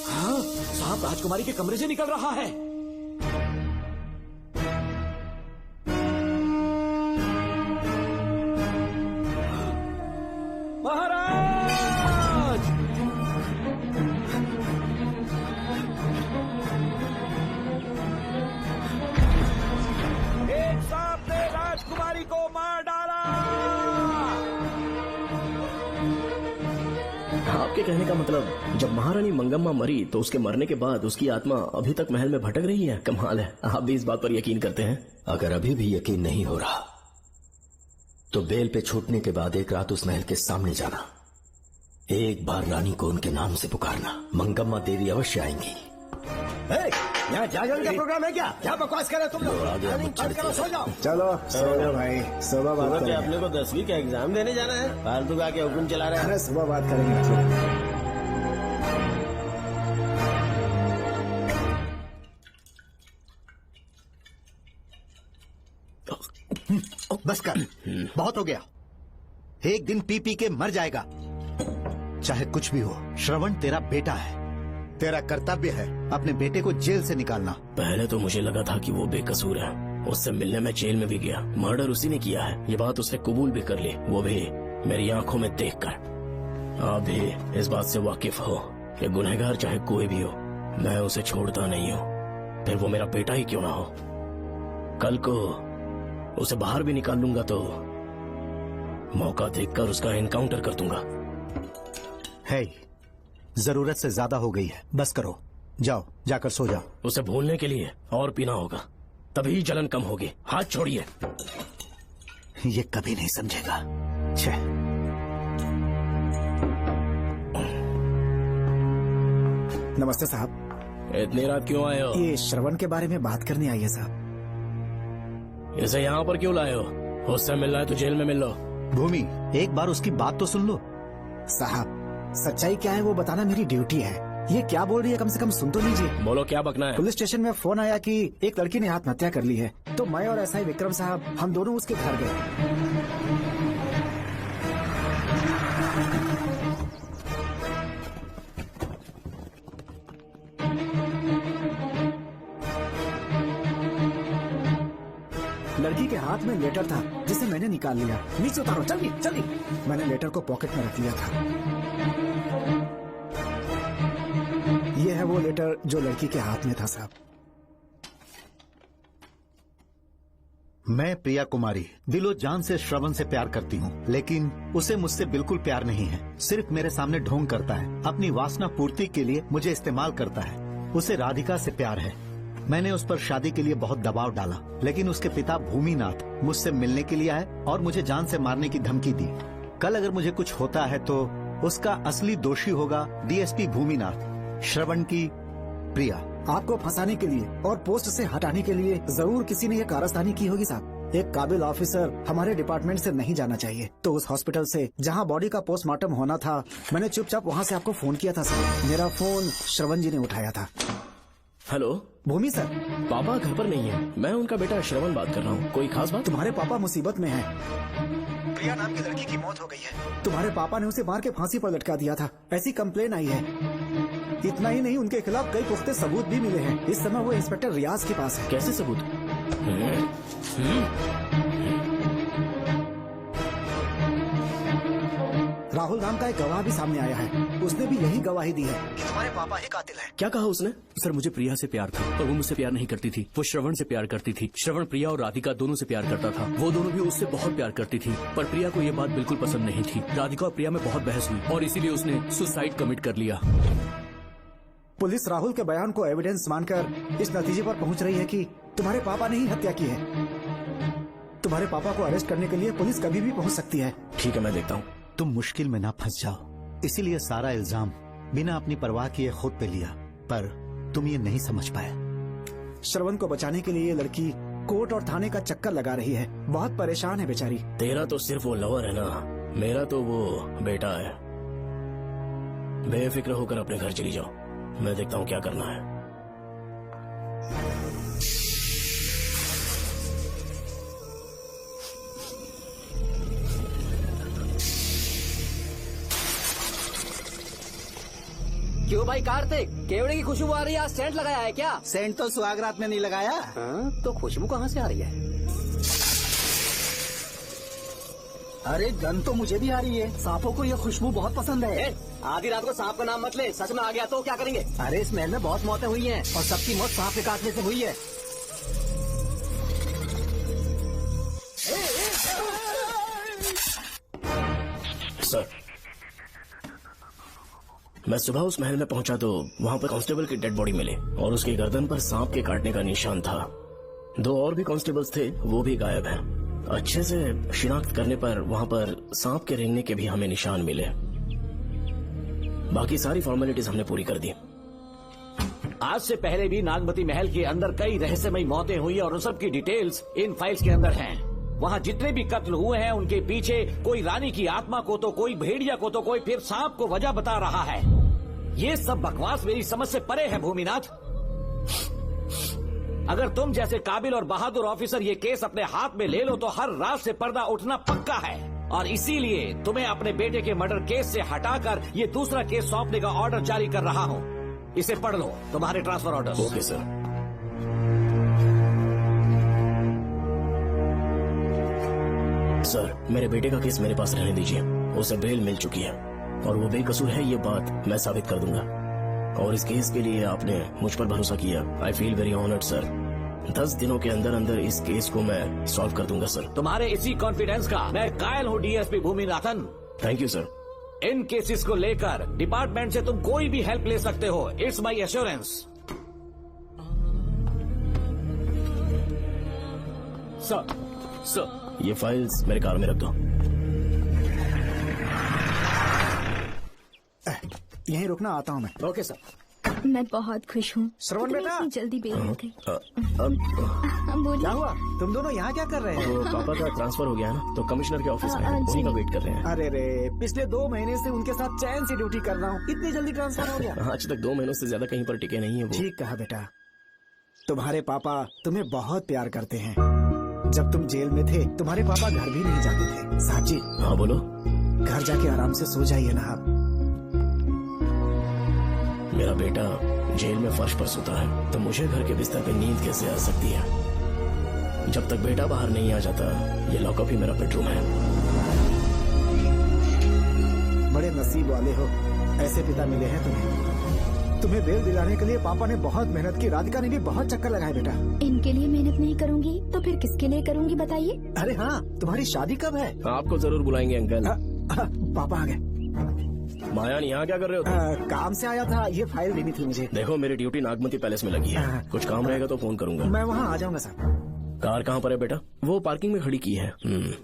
हाँ, साहब राजकुमारी के कमरे से निकल रहा है।
महाराज! एक सांप ने राजकुमारी को मार डाला।
आपके कहने का मतलब, जब महारानी मंगम्मा मरी तो उसके मरने के बाद उसकी आत्मा अभी तक महल में भटक रही है? कमाल है, आप भी इस बात पर यकीन करते हैं?
अगर अभी भी यकीन नहीं हो रहा तो बेल पे छूटने के बाद एक रात उस महल के सामने जाना, एक बार रानी को उनके नाम से पुकारना, मंगम्मा देवी अवश्य आएंगी।
यहाँ जागरण का प्रोग्राम है क्या? क्या बकवास कर रहे तुम लोग? करो, सो जाओ।
चलो सो जाओ भाई, सुबह बात
सुबह
करेंगे।
अपने को 10वीं का एग्जाम देने जाना है, फालतू का के हुक्म चला रहे हैं।
अरे सुबह बात करेंगे। बस कर, बहुत हो गया। एक दिन पी पी के मर जाएगा। चाहे कुछ भी हो, श्रवण तेरा बेटा है। तेरा कर्तव्य है अपने बेटे को जेल से निकालना।
पहले तो मुझे लगा था कि वो बेकसूर है, उससे मिलने में जेल में भी गया, मर्डर उसी ने किया है, ये बात उसने कबूल भी कर ली, वो भी मेरी आंखों में देखकर। आप भी इस बात से वाकिफ हो कि गुनहगार चाहे कोई भी हो, मैं उसे छोड़ता नहीं हूँ, फिर वो मेरा बेटा ही क्यों ना हो। कल को उसे बाहर भी निकाल लूंगा तो मौका देखकर उसका एनकाउंटर कर दूंगा।
है, जरूरत से ज्यादा हो गई है, बस करो, जाओ जाकर सो जाओ।
उसे भूलने के लिए और पीना होगा, तभी जलन कम होगी। हाथ छोड़िए।
ये कभी नहीं समझेगा। छह। नमस्ते साहब।
इतनी रात क्यों आए हो?
ये श्रवण के बारे में बात करने आई है साहब।
इसे यहाँ पर क्यों लाए हो? उससे मिलना है तो जेल में मिल लो।
भूमि, एक बार उसकी बात तो सुन लो। साहब, सच्चाई क्या है वो बताना मेरी ड्यूटी है। ये क्या बोल रही है, कम से कम सुन तो लीजिए।
बोलो, क्या बकना है?
पुलिस स्टेशन में फोन आया कि एक लड़की ने आत्महत्या कर ली है, तो मैं और एसआई विक्रम साहब, हम दोनों उसके घर गए। लड़की के
हाथ में लेटर था जिसे मैंने निकाल लिया। नीचे उतारो, जल्दी जल्दी। मैंने लेटर को पॉकेट में रख लिया था। ये है वो लेटर जो लड़की के हाथ में था साहब।
मैं प्रिया कुमारी दिलो जान से श्रवण से प्यार करती हूँ, लेकिन उसे मुझसे बिल्कुल प्यार नहीं है। सिर्फ मेरे सामने ढोंग करता है, अपनी वासना पूर्ति के लिए मुझे इस्तेमाल करता है। उसे राधिका से प्यार है। मैंने उस पर शादी के लिए बहुत दबाव डाला, लेकिन उसके पिता भूमिनाथ मुझसे मिलने के लिए आए और मुझे जान से मारने की धमकी दी। कल अगर मुझे कुछ होता है तो उसका असली दोषी होगा डीएसपी भूमिनाथ। श्रवण की प्रिया।
आपको फंसाने के लिए और पोस्ट से हटाने के लिए जरूर किसी ने ये कारस्तानी की होगी साहब। एक काबिल ऑफिसर हमारे डिपार्टमेंट से नहीं जाना चाहिए। तो उस हॉस्पिटल से जहां बॉडी का पोस्टमार्टम होना था, मैंने चुपचाप वहां से आपको फोन किया था सर। मेरा फोन श्रवण जी ने उठाया था।
हेलो
भूमि सर।
पापा घर पर नहीं है, मैं उनका बेटा श्रवण बात कर रहा हूँ। कोई खास बात?
तुम्हारे पापा मुसीबत में हैं। प्रिया नाम की लड़की की मौत हो गई है। तुम्हारे पापा ने उसे मार के फांसी पर लटका दिया था, ऐसी कंप्लेन आई है। इतना ही नहीं, उनके खिलाफ कई पुख्ते सबूत भी मिले हैं। इस समय वो इंस्पेक्टर रियाज के पास है।
कैसे सबूत?
राहुल नाम का एक गवाह भी सामने आया है। उसने भी यही गवाही दी है कि तुम्हारे पापा ही कातिल हैं।
क्या कहा उसने?
सर मुझे प्रिया से प्यार था और वो मुझसे प्यार नहीं करती थी। वो श्रवण से प्यार करती थी। श्रवण प्रिया और राधिका दोनों से प्यार करता था। वो दोनों भी उससे बहुत प्यार करती थी, पर प्रिया को ये बात बिल्कुल पसंद नहीं थी। राधिका और प्रिया में बहुत बहस हुई और इसीलिए उसने सुसाइड कमिट कर लिया।
पुलिस राहुल के बयान को एविडेंस मानकर इस नतीजे पर पहुंच रही है कि तुम्हारे पापा ने ही हत्या की है। तुम्हारे पापा को अरेस्ट करने के लिए पुलिस कभी भी पहुंच सकती है।
ठीक है, मैं देखता हूँ।
तुम मुश्किल में ना फंस जाओ, इसीलिए सारा इल्जाम बिना अपनी परवाह किए खुद पे लिया, पर तुम ये नहीं समझ पाए।
श्रवण को बचाने के लिए ये लड़की कोर्ट और थाने का चक्कर लगा रही है। बहुत परेशान है बेचारी।
तेरा तो सिर्फ वो लवर है ना, मेरा तो वो बेटा है। बेफिक्र होकर अपने घर चली जाओ, मैं देखता हूँ क्या करना है।
क्यों भाई कार्तिक, केवड़े की खुशबू आ रही है? सेंट लगाया है क्या?
सेंट तो सुहागरात में नहीं लगाया।
तो खुशबू कहाँ से आ रही है?
अरे गन तो मुझे भी आ रही है। सांपों को ये खुशबू बहुत पसंद है।
आधी रात को सांप का नाम मत ले, सच में आ गया तो क्या करेंगे?
अरे इस महल में बहुत मौतें हुई हैं और सबकी मौत सांप के काटने से हुई है।
सर, मैं सुबह उस महल में पहुंचा तो वहां पर कांस्टेबल की डेड बॉडी मिली और उसकी गर्दन पर सांप के काटने का निशान था। 2 और भी कांस्टेबल्स थे, वो भी गायब हैं। अच्छे से शिनाख्त करने पर वहां पर सांप के रेंगने के भी हमें निशान मिले। बाकी सारी फॉर्मेलिटीज हमने पूरी कर दी।
आज से पहले भी नागमती महल के अंदर कई रहस्यमयी मौतें हुई और उन सब की डिटेल्स इन फाइल्स के अंदर हैं। वहाँ जितने भी कत्ल हुए हैं उनके पीछे कोई रानी की आत्मा को तो कोई भेड़िया को तो कोई फिर सांप को वजह बता रहा है। ये सब बकवास मेरी समझ से परे है भूमिनाथ। अगर तुम जैसे काबिल और बहादुर ऑफिसर ये केस अपने हाथ में ले लो तो हर रात से पर्दा उठना पक्का है, और इसीलिए तुम्हें अपने बेटे के मर्डर केस से हटाकर ये दूसरा केस सौंपने का ऑर्डर जारी कर रहा हूँ। इसे पढ़ लो, तुम्हारे transfer order.
Okay sir. Sir, मेरे बेटे का केस मेरे पास रहने दीजिए। उसे बेल मिल चुकी है और वो बेकसूर है, ये बात मैं साबित कर दूंगा। और इस केस के लिए आपने मुझ पर भरोसा किया। I feel very honoured sir. 10 दिनों के अंदर अंदर इस केस को मैं सॉल्व कर दूंगा सर।
तुम्हारे इसी कॉन्फिडेंस का मैं कायल हूँ DSP Bhuminathan.
Thank you sir.
In cases को लेकर डिपार्टमेंट से तुम कोई भी हेल्प ले सकते हो। It's my assurance.
सर, ये फाइल्स मेरे कार में रख दो।
यहीं रुकना, आता हूँ मैं।
Okay sir.
मैं बहुत खुश हूँ।
श्रवण बेटा,
इतनी जल्दी बेल मिल गई।
बोलिए। क्या हुआ? तुम दोनों यहाँ क्या कर रहे हैं?
तो पापा का ट्रांसफर हो गया ना, तो कमिश्नर के ऑफिस में उन्हीं का वेट कर रहे हैं।
अरे रे, पिछले 2 महीने से उनके साथ चैन से ड्यूटी कर रहा हूँ, इतनी जल्दी ट्रांसफर हो गया?
आज तक 2 महीनों से ज्यादा कहीं पर टिके नहीं है वो।
ठीक कहा बेटा, तुम्हारे पापा तुम्हें बहुत प्यार करते हैं। जब तुम जेल में थे तुम्हारे पापा घर भी नहीं जाते थे। साहब जी।
हाँ बोलो।
घर जाके आराम से सो जाइए ना आप।
मेरा बेटा जेल में फर्श पर सोता है तो मुझे घर के बिस्तर पे नींद कैसे आ सकती है? जब तक बेटा बाहर नहीं आ जाता ये लॉकअप ही मेरा बेडरूम है।
बड़े नसीब वाले हो, ऐसे पिता मिले हैं तुम्हें बेल दिलाने के लिए पापा ने बहुत मेहनत की। राधिका ने भी बहुत चक्कर लगाए बेटा।
इनके लिए मेहनत नहीं करूंगी तो फिर किसके लिए करूंगी बताइए?
अरे हाँ, तुम्हारी शादी कब है?
आपको जरूर बुलाएंगे अंकल।
पापा आ गए।
मायान यहाँ क्या कर रहे हो?
काम से आया था, ये फाइल देनी थी मुझे।
देखो मेरी ड्यूटी नागमती पैलेस में लगी है, कुछ काम रहेगा तो फोन करूंगा।
मैं वहाँ आ जाऊंगा साहब।
कार कहाँ पर है बेटा? वो पार्किंग में खड़ी की है।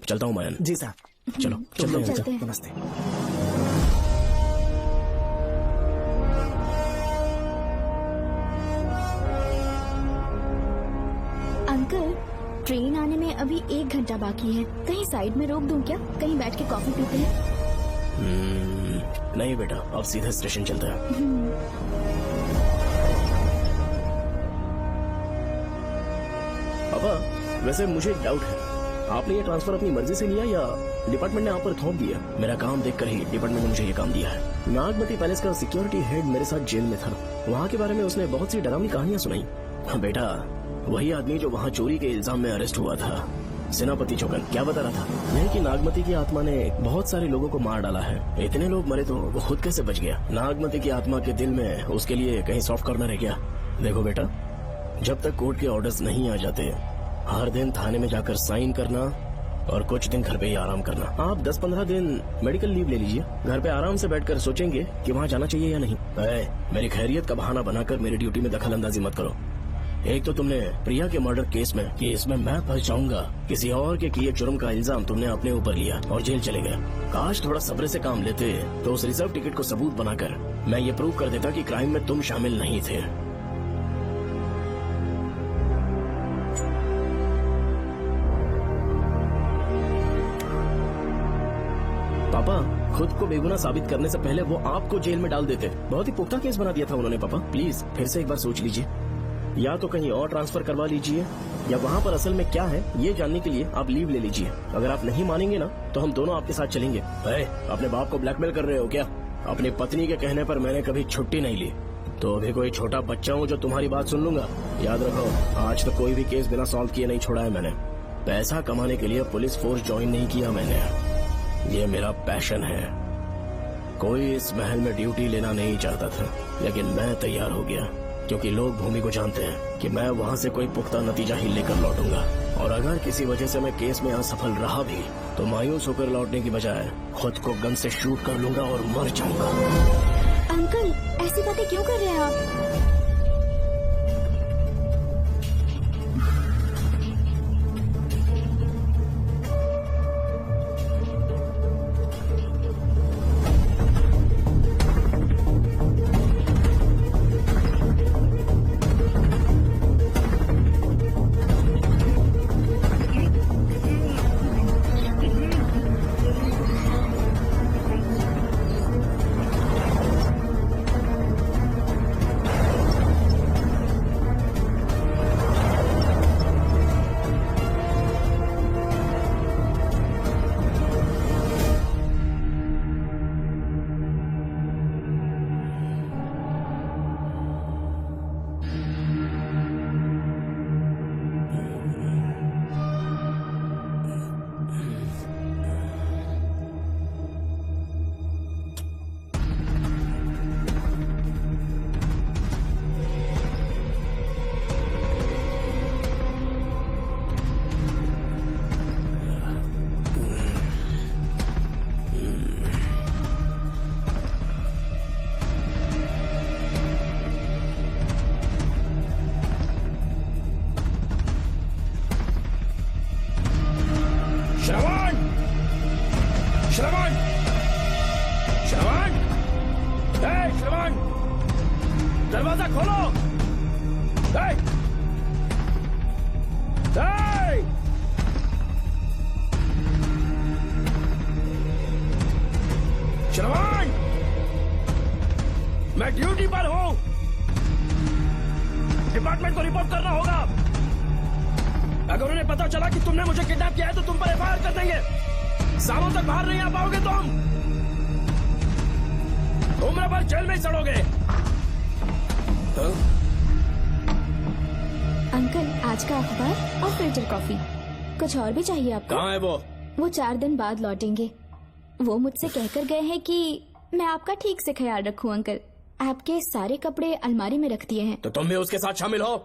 चलता हूँ मायान।
जी साहब।
चलो चलते हैं।
नमस्ते।
अंकल, ट्रेन आने में अभी 1 घंटा बाकी है, कहीं साइड में रोक दूं क्या? कहीं बैठ के कॉफी पीते हैं?
नहीं बेटा, अब सीधे स्टेशन चलते हैं। पापा, वैसे मुझे एक डाउट है, आपने ये ट्रांसफर अपनी मर्जी से लिया या डिपार्टमेंट ने आप पर थोप दिया? मेरा काम देखकर ही डिपार्टमेंट ने मुझे ये काम दिया है। नागमती पैलेस का सिक्योरिटी हेड मेरे साथ जेल में था, वहाँ के बारे में उसने बहुत सी डरावनी कहानियाँ सुनाई। बेटा, वही आदमी जो वहाँ चोरी के इल्जाम में अरेस्ट हुआ था, सेनापति चौकन, क्या बता रहा था? यही कि नागमती की आत्मा ने बहुत सारे लोगों को मार डाला है। इतने लोग मरे तो वो खुद कैसे बच गया? नागमती की आत्मा के दिल में उसके लिए कहीं सॉफ्ट कॉर्नर है क्या? देखो बेटा, जब तक कोर्ट के ऑर्डर्स नहीं आ जाते, हर दिन थाने में जाकर साइन करना और कुछ दिन घर पे ही आराम करना। आप 10-15 दिन मेडिकल लीव ले लीजिए, घर पे आराम से बैठकर सोचेंगे कि वहाँ जाना चाहिए या नहीं। मेरी खैरियत का बहाना बनाकर मेरी ड्यूटी में दखल अंदाजी मत करो। एक तो तुमने प्रिया के मर्डर केस में कि इसमें मैं फंस जाऊंगा, किसी और के किए जुर्म का इल्जाम तुमने अपने ऊपर लिया और जेल चले गए। काश थोड़ा सब्र से काम लेते तो उस रिजर्व टिकट को सबूत बनाकर मैं ये प्रूव कर देता कि क्राइम में तुम शामिल नहीं थे। पापा, खुद को बेगुनाह साबित करने से पहले वो आपको जेल में डाल देते। बहुत ही पुख्ता केस बना दिया था उन्होंने। पापा प्लीज फिर से एक बार सोच लीजिए, या तो कहीं और ट्रांसफर करवा लीजिए या वहाँ पर असल में क्या है ये जानने के लिए आप लीव ले लीजिए। अगर आप नहीं मानेंगे ना तो हम दोनों आपके साथ चलेंगे। अपने बाप को ब्लैकमेल कर रहे हो क्या? अपनी पत्नी के कहने पर मैंने कभी छुट्टी नहीं ली, तो अभी कोई छोटा बच्चा हूँ जो तुम्हारी बात सुन लूंगा? याद रखो, आज तो कोई भी केस बिना सॉल्व किए नहीं छोड़ा है मैंने। पैसा कमाने के लिए पुलिस फोर्स ज्वाइन नहीं किया मैंने, ये मेरा पैशन है। कोई इस महल में ड्यूटी लेना नहीं चाहता था, लेकिन मैं तैयार हो गया क्योंकि लोग भूमि को जानते हैं कि मैं वहाँ से कोई पुख्ता नतीजा ही लेकर लौटूंगा। और अगर किसी वजह से मैं केस में असफल रहा भी तो मायूस होकर लौटने की बजाय खुद को गन से शूट कर लूंगा और मर जाऊंगा।
अंकल, ऐसी बातें क्यों कर रहे हैं आप?
दरवाजा खोलो। श्रवण, मैं ड्यूटी पर हूं, डिपार्टमेंट को रिपोर्ट करना होगा। अगर उन्हें पता चला कि तुमने मुझे किडनैप किया है तो तुम पर एफआईआर कर देंगे। सालों तक बाहर नहीं आ पाओगे तुम, उम्र भर जेल में सड़ोगे।
अंकल आज का अखबार और फिल्टर कॉफी। कुछ और भी चाहिए आपको?
कहाँ है वो?
वो 4 दिन बाद लौटेंगे। वो मुझसे कहकर गए हैं कि मैं आपका ठीक से ख्याल रखूं अंकल। आपके सारे कपड़े अलमारी में रख दिए हैं।
तो तुम भी उसके साथ शामिल हो।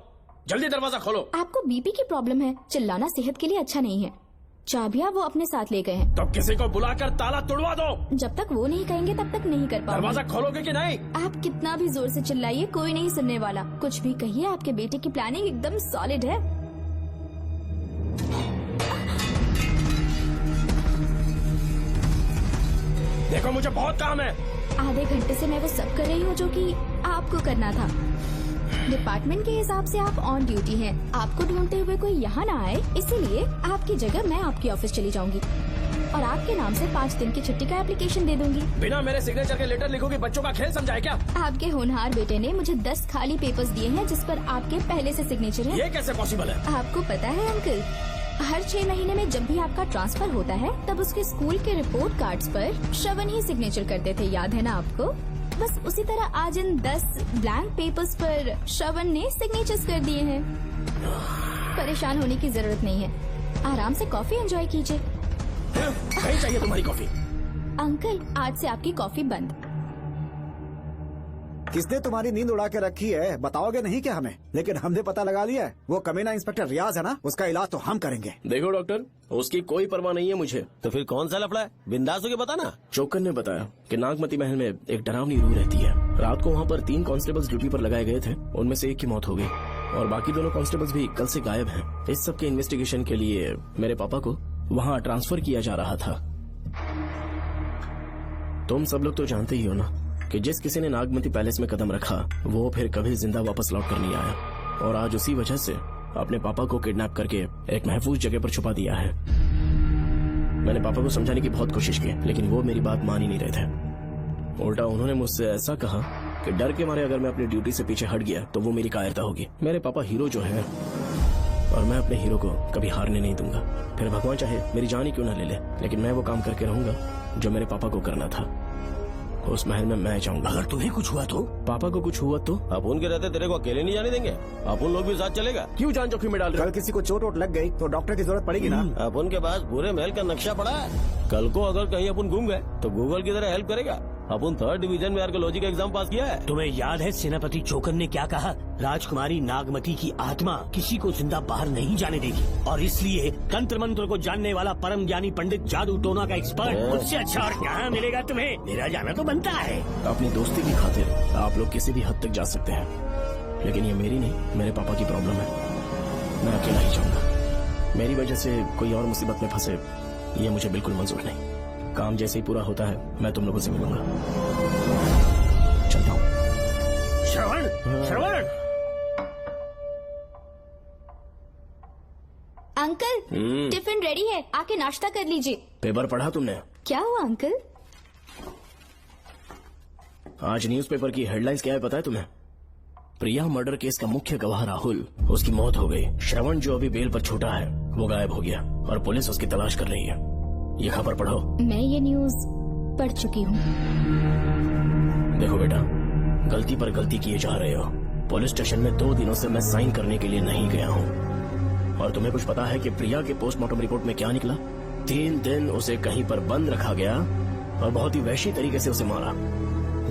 जल्दी दरवाजा खोलो।
आपको बीपी की प्रॉब्लम है, चिल्लाना सेहत के लिए अच्छा नहीं है। चाबियां वो अपने साथ ले गए हैं।
तो किसी को बुलाकर ताला तोड़वा दो।
जब तक वो नहीं कहेंगे तब तक नहीं कर पाऊंगा।
दरवाजा खोलोगे कि नहीं?
आप कितना भी जोर से चिल्लाइए, कोई नहीं सुनने वाला। कुछ भी कहिए, आपके बेटे की प्लानिंग एकदम सॉलिड है।
देखो मुझे बहुत काम है।
आधे घंटे से मैं वो सब कर रही हूँ जो कि आपको करना था। डिपार्टमेंट के हिसाब से आप ऑन ड्यूटी हैं। आपको ढूंढते हुए कोई यहाँ ना आए, इसीलिए आपकी जगह मैं आपकी ऑफिस चली जाऊंगी और आपके नाम से 5 दिन की छुट्टी का एप्लीकेशन दे दूंगी।
बिना मेरे सिग्नेचर के लेटर लिखोगी? बच्चों का खेल समझा है क्या?
आपके होनहार बेटे ने मुझे 10 खाली पेपर्स दिए हैं जिस पर आपके पहले से सिग्नेचर है।
ये कैसे पॉसिबल है?
आपको पता है अंकल, हर 6 महीने में जब भी आपका ट्रांसफर होता है तब उसके स्कूल के रिपोर्ट कार्ड्स पर श्रवण ही सिग्नेचर करते थे, याद है ना आपको? बस उसी तरह आज इन 10 ब्लैंक पेपर्स पर श्रवण ने सिग्नेचर्स कर दिए हैं। परेशान होने की जरूरत नहीं है, आराम से कॉफी एंजॉय कीजिए।
नहीं चाहिए तुम्हारी कॉफी।
अंकल, आज से आपकी कॉफी बंद।
किसने तुम्हारी नींद उड़ा के रखी है बताओगे नहीं क्या हमें? लेकिन हमने पता लगा लिया है, वो कमीना इंस्पेक्टर रियाज है ना, उसका इलाज तो हम करेंगे।
देखो डॉक्टर, उसकी कोई परवाह नहीं है मुझे।
तो फिर कौन सा लफड़ा है? बिंदास होके बता ना।
चौकन ने बताया कि नागमती महल में एक डरावनी रूह रहती है। रात को वहाँ पर 3 कांस्टेबल्स ड्यूटी पर लगाए गए थे, उनमें से एक की मौत हो गई और बाकी दोनों कांस्टेबल्स भी कल से गायब हैं। इस सब के इन्वेस्टिगेशन के लिए मेरे पापा को वहाँ ट्रांसफर किया जा रहा था। तुम सब लोग तो जानते ही हो ना कि जिस किसी ने नागमती पैलेस में कदम रखा वो फिर कभी जिंदा वापस लौट कर नहीं आया। और आज उसी वजह से अपने पापा को किडनैप करके एक महफूज जगह पर छुपा दिया है। मैंने पापा को समझाने की बहुत कोशिश की, लेकिन वो मेरी बात मान ही नहीं रहे थे। उल्टा उन्होंने मुझसे ऐसा कहा कि डर के मारे अगर मैं अपनी ड्यूटी से पीछे हट गया तो वो मेरी कायरता होगी। मेरे पापा हीरो जो है और मैं अपने हीरो को कभी हारने नहीं दूंगा। फिर भगवान चाहे मेरी जान ही क्यों न ले ले, लेकिन मैं वो काम करके रहूंगा जो मेरे पापा को करना था। उस महल में मैं जाऊंगा।
अगर तुम्हें कुछ हुआ तो?
पापा को कुछ हुआ तो?
अपुन के रहते तेरे को अकेले नहीं जाने देंगे। अपुन लोग भी साथ चलेगा।
क्यों जान जोखिम में डाल रहे?
कल किसी को चोट वोट लग गई तो डॉक्टर की जरूरत पड़ेगी ना।
अपुन के पास पूरे महल का नक्शा पड़ा है। कल को अगर कहीं अपन घूम गए तो गूगल की तरह हेल्प करेगा। अपन 3rd डिवीजन में आर्कियोलॉजी का एग्जाम पास किया है।
तुम्हें याद है सेनापति चोकन ने क्या कहा? राजकुमारी नागमती की आत्मा किसी को जिंदा बाहर नहीं जाने देगी और इसलिए तंत्र मंत्र को जानने वाला परम ज्ञानी पंडित जादू टोना का एक्सपर्ट मुझसे अच्छा और कहाँ मिलेगा तुम्हें? मेरा जाना तो बनता है।
अपनी दोस्ती की खातिर आप लोग किसी भी हद तक जा सकते हैं, लेकिन ये मेरी नहीं, मेरे पापा की प्रॉब्लम है। मैं अकेला ही जाऊंगा। मेरी वजह से कोई और मुसीबत में फंसे ये मुझे बिल्कुल मंजूर नहीं। काम जैसे ही पूरा होता है मैं तुम लोगों से मिलूंगा। चलता हूँ।
श्रवण!
अंकल, टिफिन रेडी है, आके नाश्ता कर लीजिए।
पेपर पढ़ा तुमने?
क्या हुआ अंकल?
आज न्यूज़पेपर की हेडलाइंस क्या है पता है तुम्हें? प्रिया मर्डर केस का मुख्य गवाह राहुल, उसकी मौत हो गई। श्रवण जो अभी बेल पर छूटा है वो गायब हो गया और पुलिस उसकी तलाश कर रही है। ये खबर पढ़ो।
मैं ये न्यूज पढ़ चुकी हूँ।
देखो बेटा, गलती पर गलती किए जा रहे हो। पुलिस स्टेशन में 2 दिनों से मैं साइन करने के लिए नहीं गया हूँ। और तुम्हें कुछ पता है कि प्रिया के पोस्टमार्टम रिपोर्ट में क्या निकला? 3 दिन उसे कहीं पर बंद रखा गया और बहुत ही वहशी तरीके से उसे मारा।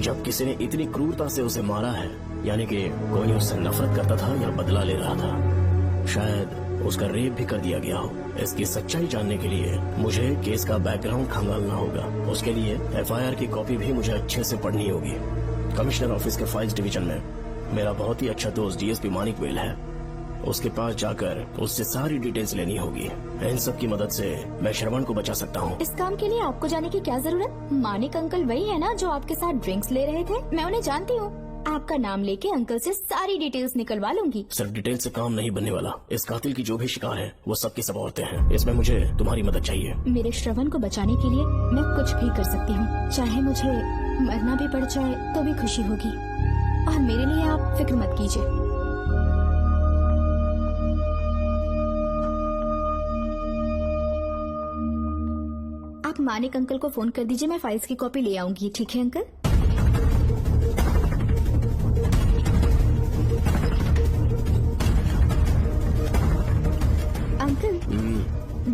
जब किसी ने इतनी क्रूरता से उसे मारा है, यानी कि कोई उससे नफरत करता था या बदला ले रहा था। शायद उसका रेप भी कर दिया गया हो। इसकी सच्चाई जानने के लिए मुझे केस का बैकग्राउंड खंगालना होगा। उसके लिए FIR की कॉपी भी मुझे अच्छे से पढ़नी होगी। कमिश्नर ऑफिस के फाइल्स डिवीजन में मेरा बहुत ही अच्छा दोस्त DSP मानिक वेल है। उसके पास जाकर उससे सारी डिटेल्स लेनी होगी। इन सब की मदद से मैं श्रवण को बचा सकता हूँ।
इस काम के लिए आपको जाने की क्या जरूरत? मानिक अंकल वही है ना जो आपके साथ ड्रिंक्स ले रहे थे? मैं उन्हें जानती हूँ। आपका नाम लेके अंकल से सारी डिटेल्स निकलवा लूंगी।
सिर्फ डिटेल से काम नहीं बनने वाला। इस कातिल की जो भी शिकार है वो सबकी सब औरतें हैं। इसमें मुझे तुम्हारी मदद चाहिए।
मेरे श्रवण को बचाने के लिए मैं कुछ भी कर सकती हूँ। चाहे मुझे मरना भी पड़ जाए तो भी खुशी होगी। और मेरे लिए आप फिक्र मत कीजिए। आप मानिक अंकल को फोन कर दीजिए, मैं फाइल्स की कॉपी ले आऊंगी। ठीक है अंकल?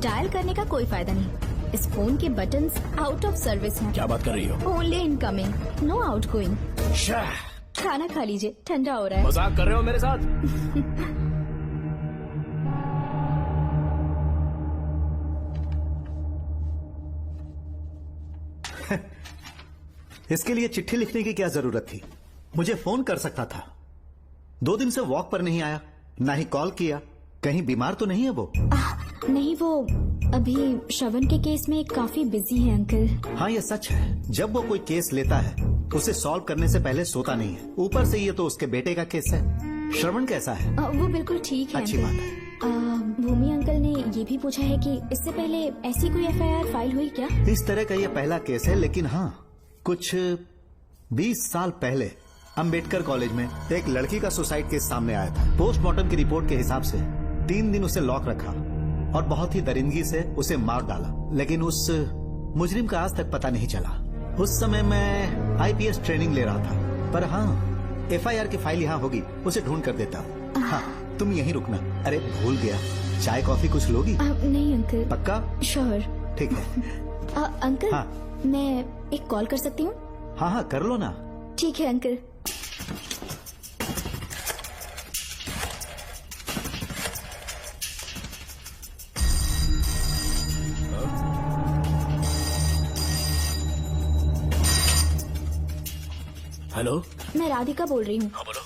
डायल करने का कोई फायदा नहीं। इस फोन के बटन्स आउट ऑफ सर्विस हैं।
क्या बात कर रही हो?
Only incoming, no outgoing. खाना खा लीजिए, ठंडा हो रहा है।
मजाक कर रहे हो मेरे साथ?
इसके लिए चिट्ठी लिखने की क्या जरूरत थी? मुझे फोन कर सकता था। 2 दिन से वॉक पर नहीं आया, ना ही कॉल किया। कहीं बीमार तो नहीं है वो?
नहीं, वो अभी श्रवण के केस में काफी बिजी है अंकल।
हाँ, ये सच है। जब वो कोई केस लेता है उसे सॉल्व करने से पहले सोता नहीं है। ऊपर से ये तो उसके बेटे का केस है। श्रवण कैसा है?
वो बिल्कुल ठीक है।
अच्छी बात है।
भूमि अंकल ने ये भी पूछा है कि इससे पहले ऐसी कोई FIR फाइल हुई क्या?
इस तरह का ये पहला केस है, लेकिन हाँ, कुछ 20 साल पहले अंबेडकर कॉलेज में एक लड़की का सुसाइड केस सामने आया था। पोस्टमार्टम की रिपोर्ट के हिसाब से 3 दिन उसे लॉक रखा और बहुत ही दरिंदगी से उसे मार डाला, लेकिन उस मुजरिम का आज तक पता नहीं चला। उस समय मैं IPS ट्रेनिंग ले रहा था, पर हाँ, FIR की फाइल यहाँ होगी, उसे ढूंढ कर देता हूँ। हाँ, तुम यहीं रुकना। अरे भूल गया, चाय कॉफी कुछ लोगी?
नहीं अंकल।
पक्का?
श्योर।
ठीक है।
अंकल,
हाँ।
मैं एक कॉल कर सकती हूँ?
हाँ हाँ, कर लो ना।
ठीक है अंकल।
हेलो,
मैं राधिका बोल रही हूँ।
हाँ बोलो।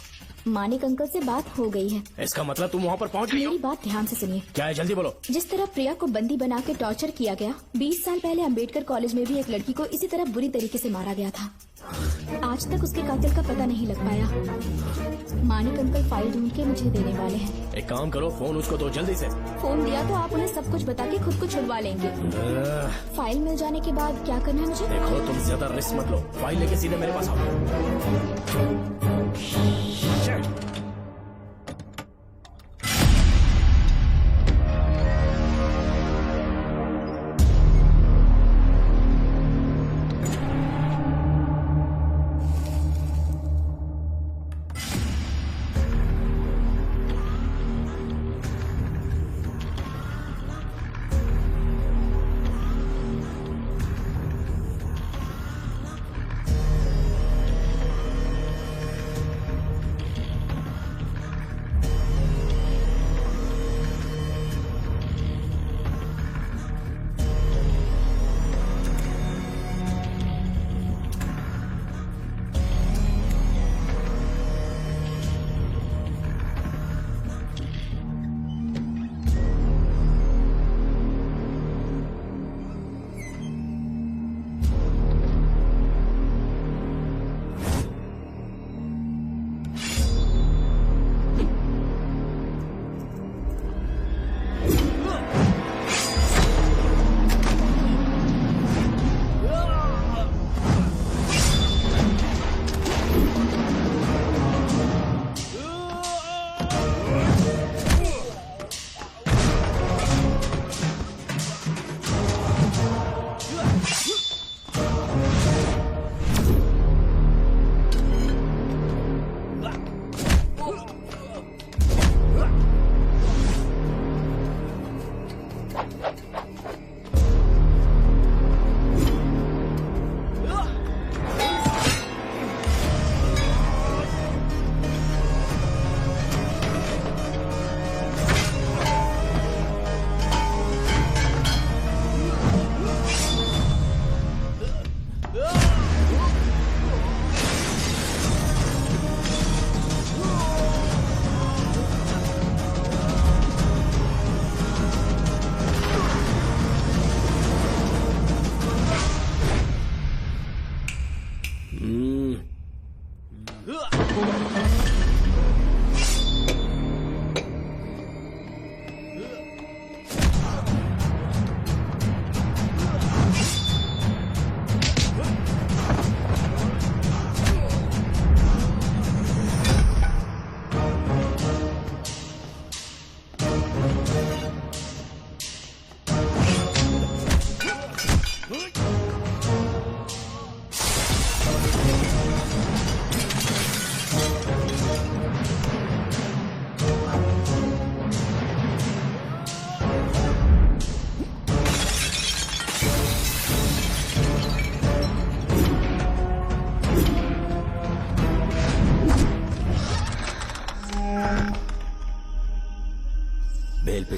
मानिक अंकल से बात हो गई है।
इसका मतलब तुम वहाँ पर पहुँच गई हो?
मेरी बात ध्यान से सुनिए।
क्या है, जल्दी बोलो।
जिस तरह प्रिया को बंदी बना के टॉर्चर किया गया, 20 साल पहले अंबेडकर कॉलेज में भी एक लड़की को इसी तरह बुरी तरीके से मारा गया था। आज तक उसके कातिल का पता नहीं लग पाया। मानिक अंकल फाइल ढूंढ के मुझे देने वाले हैं।
एक काम करो, फोन उसको दो जल्दी से।
फोन दिया तो आप उन्हें सब कुछ बता के खुद को छुड़वा लेंगे। फाइल मिल जाने के बाद क्या करना है मुझे?
देखो, तुम ज्यादा रिस्क मत लो, फाइल लेके सीधे मेरे पास आओ।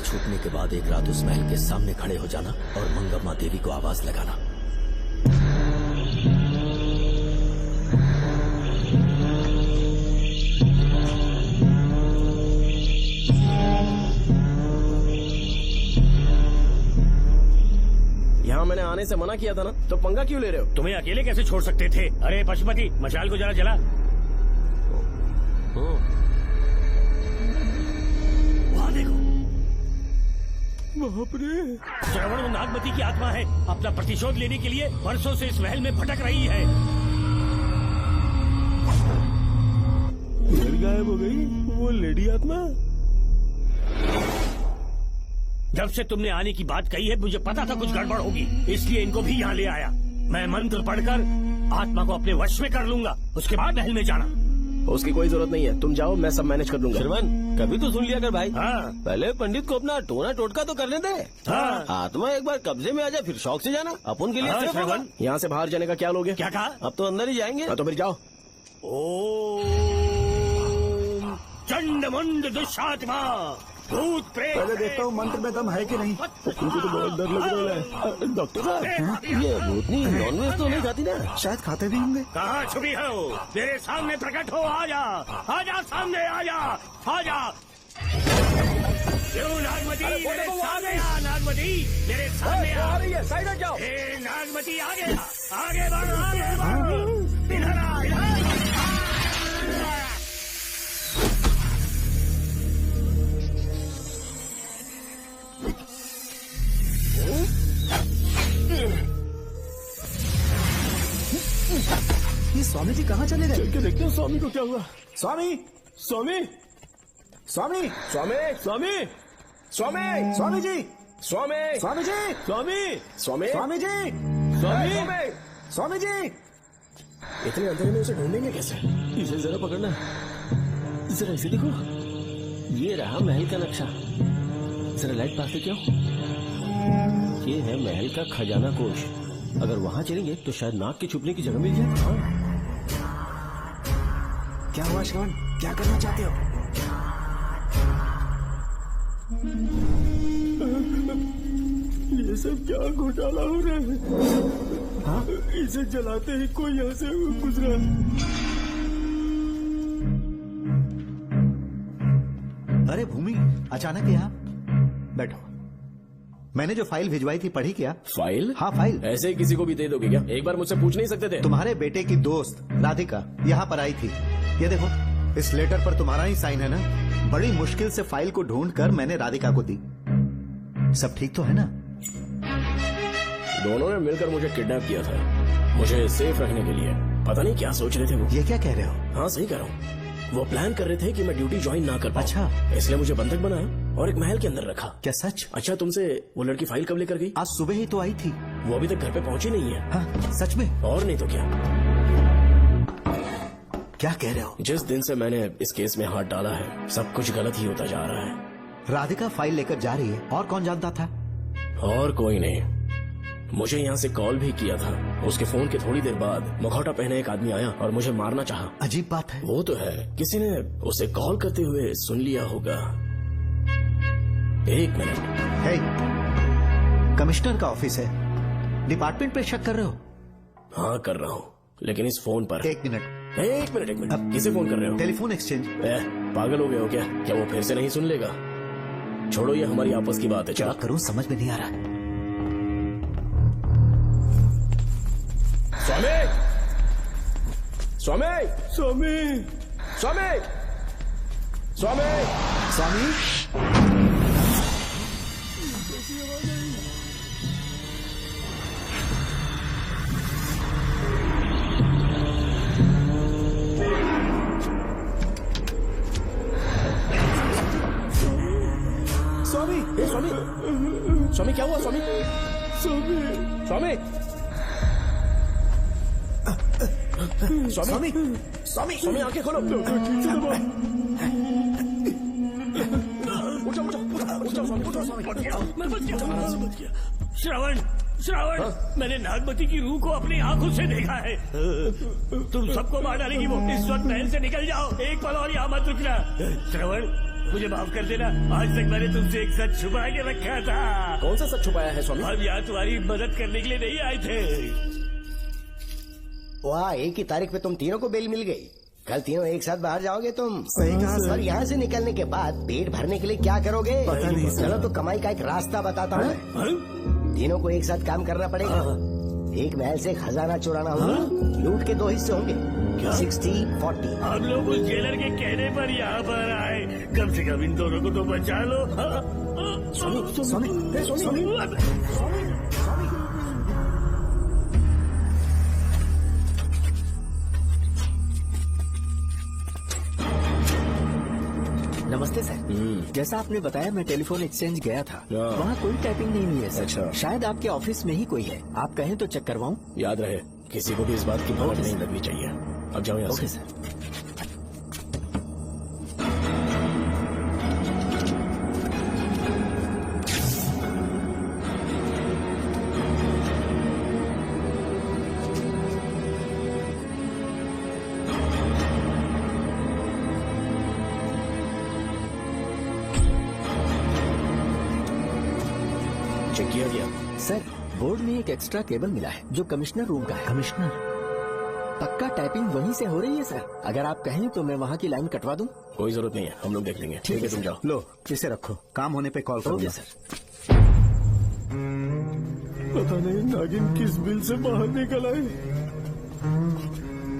छूटने के बाद एक रात उस महल के सामने खड़े हो जाना और मंगम्मा देवी को आवाज लगाना।
यहाँ मैंने आने से मना किया था ना, तो पंगा क्यों ले रहे हो?
तुम्हें अकेले कैसे छोड़ सकते थे? अरे पशुपति, मशाल को जरा जला। वहाँ देखो,
बाप रे।
श्रवण नागमती की आत्मा है, अपना प्रतिशोध लेने के लिए वर्षों से इस महल में भटक रही है।
फिर गायब हो गई वो लेडी आत्मा।
जब से तुमने आने की बात कही है मुझे पता था कुछ गड़बड़ होगी, इसलिए इनको भी यहाँ ले आया। मैं मंत्र पढ़कर आत्मा को अपने वश में कर लूंगा, उसके बाद महल में जाना।
उसकी कोई जरूरत नहीं है, तुम जाओ, मैं सब मैनेज कर दूंगा। श्रवण, कभी तो सुन लिया कर भाई।
हाँ।
पहले पंडित को अपना टोना टोटका तो करने दे।
हाँ।
आत्मा एक बार कब्जे में आ जाए फिर शौक से जाना, अपन के लिए
हाँ,
सिर्फ होगा।
श्रवण।
यहाँ से बाहर जाने का क्या लोगे?
क्या कहा?
अब तो अंदर ही जाएंगे। हाँ, तो फिर जाओ।
ओम चंड मुंड दुष्टात्मा भूत प्रेत।
पहले देखता हूँ मंत्र में दम है कि नहीं।
तुमको तो बहुत डर लग रहा है। डॉक्टर साहब, ये भूतनी नॉनवेज तो नहीं खाती ना?
शायद खाते भी होंगे।
कहाँ छुपी हो? मेरे सामने प्रकट हो, आजा, आजा सामने, आजा, आजा। क्यों नागमती, मेरे सामने आ। नागमती, मेरे सामने आ रही है, साइड हट जाओ। नागमती आगे आगे बढ़, आगे बढ़, इधर आ, इधर।
ये स्वामी जी कहाँ चले गए?
चल के देखते हैं स्वामी को क्या हुआ।
स्वामी,
स्वामी,
स्वामी,
स्वामी, स्वामी, स्वामी,
स्वामी जी,
स्वामी,
स्वामी जी,
स्वामी, स्वामी,
स्वामी जी,
स्वामी,
स्वामी जी।
इतने अंधेरे में उसे ढूंढेंगे कैसे? इसे जरा पकड़ना, जरा इसे देखो, ये रहा महल का नक्शा। जरा लाइट पास ले, क्यों? ये है महल का खजाना कोष। अगर वहाँ चलेंगे तो शायद नाग के छुपने की जगह मिल जाए। हाँ।
क्या हुआ श्रवण, क्या करना चाहते हो?
ये सब क्या घोटाला हो रहा है? हाँ? इसे जलाते ही कोई यहाँ से गुजरा।
अरे भूमि, अचानक यहाँ? बैठो। मैंने जो फाइल भिजवाई थी पढ़ी क्या?
फाइल?
हाँ फाइल।
ऐसे ही किसी को भी दे दोगे क्या? एक बार मुझसे पूछ नहीं सकते थे?
तुम्हारे बेटे की दोस्त राधिका यहाँ पर आई थी। ये देखो, इस लेटर पर तुम्हारा ही साइन है ना? बड़ी मुश्किल से फाइल को ढूंढ कर मैंने राधिका को दी। सब ठीक तो है ना?
दोनों ने मिलकर मुझे किडनैप किया था, मुझे सेफ रखने के लिए। पता नहीं क्या सोच रहे थे वो।
ये क्या कह रहे हो?
हाँ सही कह रहा हूँ। वो प्लान कर रहे थे कि मैं ड्यूटी ज्वाइन ना कर पाऊं।
अच्छा।
इसलिए मुझे बंधक बनाया और एक महल के अंदर रखा।
क्या सच?
अच्छा, तुमसे वो लड़की फाइल कब लेकर गई?
आज सुबह ही तो आई थी।
वो अभी तक घर पे पहुंची नहीं है।
हाँ, सच में?
और नहीं तो क्या।
क्या कह रहे हो?
जिस दिन से मैंने इस केस में हाथ डाला है सब कुछ गलत ही होता जा रहा है।
राधिका फाइल लेकर जा रही है, और कौन जानता था?
और कोई नहीं। मुझे यहाँ से कॉल भी किया था। उसके फोन के थोड़ी देर बाद मुखौटा पहने एक आदमी आया और मुझे मारना चाहा।
अजीब बात है।
वो तो है, किसी ने उसे कॉल करते हुए सुन लिया होगा। एक मिनट।
हे, कमिश्नर का ऑफिस है, डिपार्टमेंट पे शक कर रहे हो?
हाँ कर रहा हूँ, लेकिन इस फोन पर।
एक मिनट।
एक मिनट। अब किसे फोन कर रहे हो?
Telephone exchange.
पागल हो गए हो क्या? क्या वो फिर से नहीं सुन लेगा? छोड़ो, ये हमारी आपस की बात है।
क्या करूं समझ में नहीं आ रहा।
स्वामी, स्वामी, स्वामी, स्वामी, स्वामी,
स्वामी।
स्वामी, स्वामी, स्वामी क्या हुआ? स्वामी, स्वामी, स्वामी, स्वामी, स्वामी, स्वामी आंखें खोलो। उठो, उठो, उठो, स्वामी, उठो, स्वामी।
मैं बच गया। श्रवण, श्रवण, मैंने नागमती की रूह को अपनी आंखों से देखा है। तुम सबको मार डालेगी वो। इस वक्त महल से निकल जाओ, एक पल और यहाँ मत रुकना। श्रवण, मुझे माफ कर देना, आज तक मैंने तुमसे एक सच छुपा के रखा था।
कौन सा सच छुपाया है स्वामी?
हम यहाँ तुम्हारी मदद करने के लिए नहीं आए थे।
वाह, एक ही तारीख पे तुम तीनों को बेल मिल गई। कल तीनों एक साथ बाहर जाओगे तुम? सही कहा सर। यहाँ से निकलने के बाद पेट भरने के लिए क्या करोगे?
पता नहीं सर।
चलो तो कमाई का एक रास्ता बताता हूँ। तीनों को एक साथ काम करना पड़ेगा। एक महल से खजाना चुराना होगा। लूट के 2 हिस्से होंगे, 60-40।
हम लोग उस जेलर के कहने पर यहाँ पर आए, कम से कम इन दोनों को तो बचा लो।
नमस्ते सर। जैसा आपने बताया मैं टेलीफोन एक्सचेंज गया था, वहाँ कोई टाइपिंग नहीं हुई है सर।
अच्छा।
शायद आपके ऑफिस में ही कोई है, आप कहें तो चेक करवाऊं?
याद रहे, किसी को भी इस बात की भनक नहीं लगनी चाहिए। अब जाओ यहाँ से।
सर।
चेक किया गया
सर। बोर्ड में एक एक्स्ट्रा केबल मिला है जो कमिश्नर रूम का है।
कमिश्नर?
पक्का टाइपिंग वहीं से हो रही है सर। अगर आप कहें तो मैं वहाँ की लाइन कटवा दूं?
कोई जरूरत नहीं है, हम लोग देख लेंगे। ठीक है, तुम जाओ।
लो इसे रखो, काम होने पे कॉल करूंगा।
सर।
पता नहीं नागिन किस बिल से बाहर निकल आए।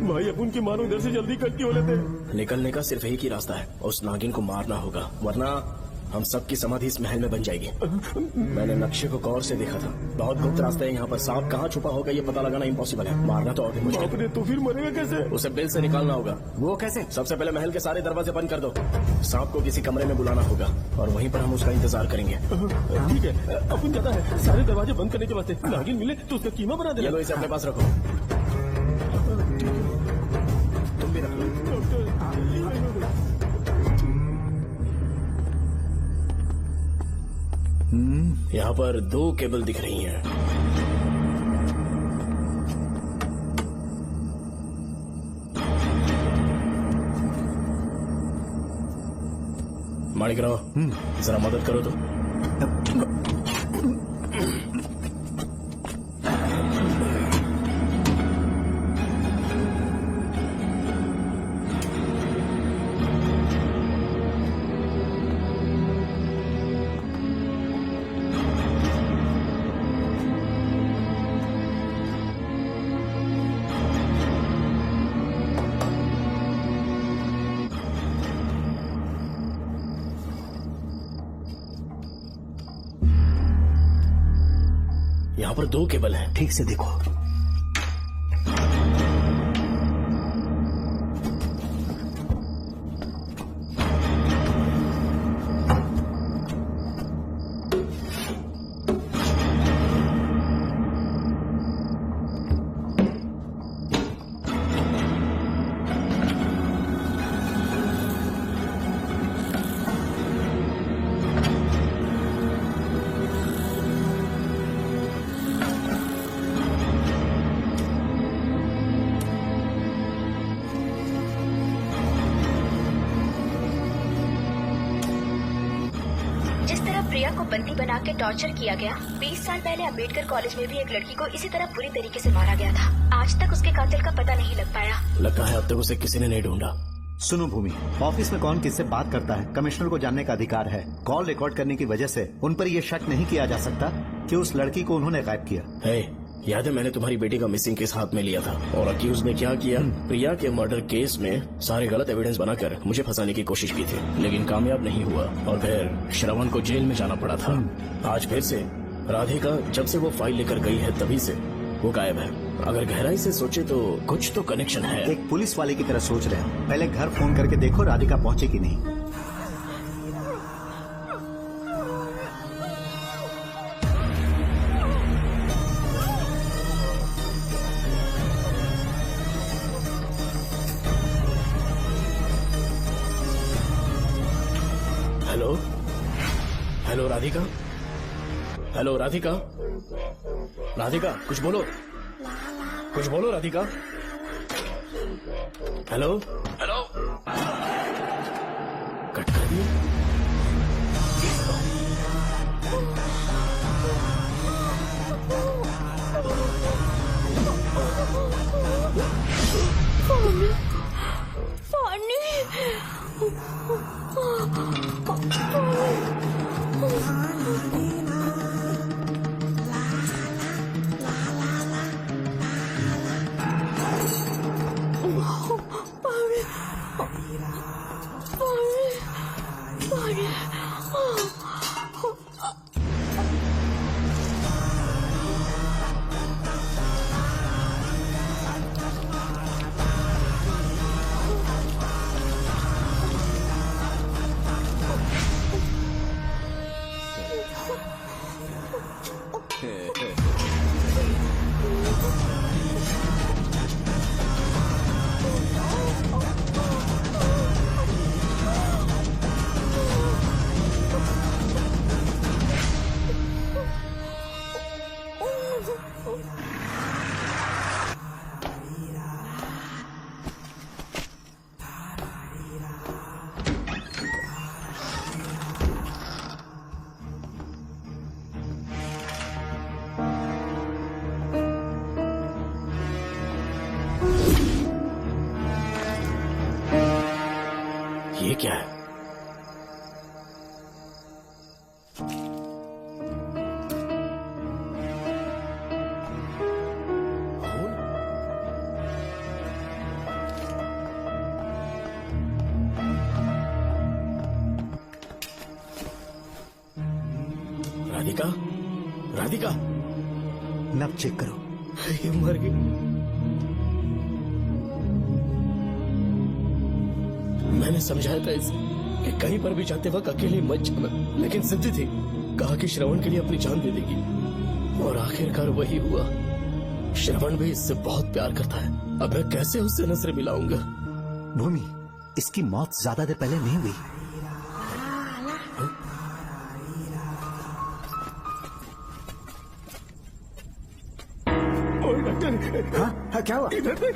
भाई अपन की मानो इधर से जल्दी कटती हो लेते।
निकलने का सिर्फ एक ही रास्ता है, उस नागिन को मारना होगा, वरना हम सबकी समाधि इस महल में बन जाएगी। मैंने नक्शे को गौर से देखा था, बहुत गुप्त रास्ता है यहाँ पर। सांप कहाँ छुपा होगा ये पता लगाना इम्पॉसिबल है, मारना तो और भी मुश्किल है।
तो फिर मरेगा कैसे?
उसे बिल से निकालना होगा।
वो कैसे?
सबसे पहले महल के सारे दरवाजे बंद कर दो। सांप को किसी कमरे में बुलाना होगा और वहीं पर हम उसका इंतजार करेंगे।
ठीक है, अपन जाता है। सारे दरवाजे बंद करने के वास्ते नागिन मिले तो उसका कीमा बना दे।
ये लो, इसे अपने पास रखो। तुम भी रख लो। यहाँ पर 2 केबल दिख रही हैं। माणिकराव, जरा मदद करो तो। यहाँ पर 2 केबल हैं,
ठीक से देखो।
प्रिया को बंदी बना के टॉर्चर किया गया। 20 साल पहले अम्बेडकर कॉलेज में भी एक लड़की को इसी तरह बुरी तरीके से मारा गया था। आज तक उसके कातिल का पता नहीं लग पाया।
लगता है अब तक उसे किसी ने नहीं ढूंढा।
सुनो भूमि, ऑफिस में कौन किससे बात करता है कमिश्नर को जानने का अधिकार है। कॉल रिकॉर्ड करने की वजह से उन पर यह शक नहीं किया जा सकता कि उस लड़की को उन्होंने गायब किया
है। याद है मैंने तुम्हारी बेटी का मिसिंग केस हाथ में लिया था और अक्यूज ने क्या किया, प्रिया के मर्डर केस में सारे गलत एविडेंस बनाकर मुझे फंसाने की कोशिश की थी, लेकिन कामयाब नहीं हुआ और फिर श्रवण को जेल में जाना पड़ा था। आज फिर से राधिका जब से वो फाइल लेकर गई है तभी से वो गायब है। अगर गहराई से सोचे तो कुछ तो कनेक्शन है।
एक पुलिस वाले की तरह सोच रहे हैं। पहले घर फोन करके देखो राधिका पहुंचे कि नहीं।
Hello hello Radhika, hello Radhika, Radhika कुछ बोलो, कुछ बोलो राधिका। हेलो हेलो, कट कर
रही है?
ये क्या है? राधिका, राधिका,
नब चेक करो।
ये मर गई। मैंने समझाया था इसे कि कहीं पर भी जाते वक्त अकेले मत जाना, लेकिन जिद्दी थी। कहा कि श्रवण के लिए अपनी जान दे देगी, और आखिरकार वही हुआ। श्रवण भी इससे बहुत प्यार करता है। अब मैं कैसे उससे नजरें मिलाऊंगा?
भूमि, इसकी मौत ज्यादा देर पहले नहीं हुई।
हाँ, क्या हुआ? इधर देख,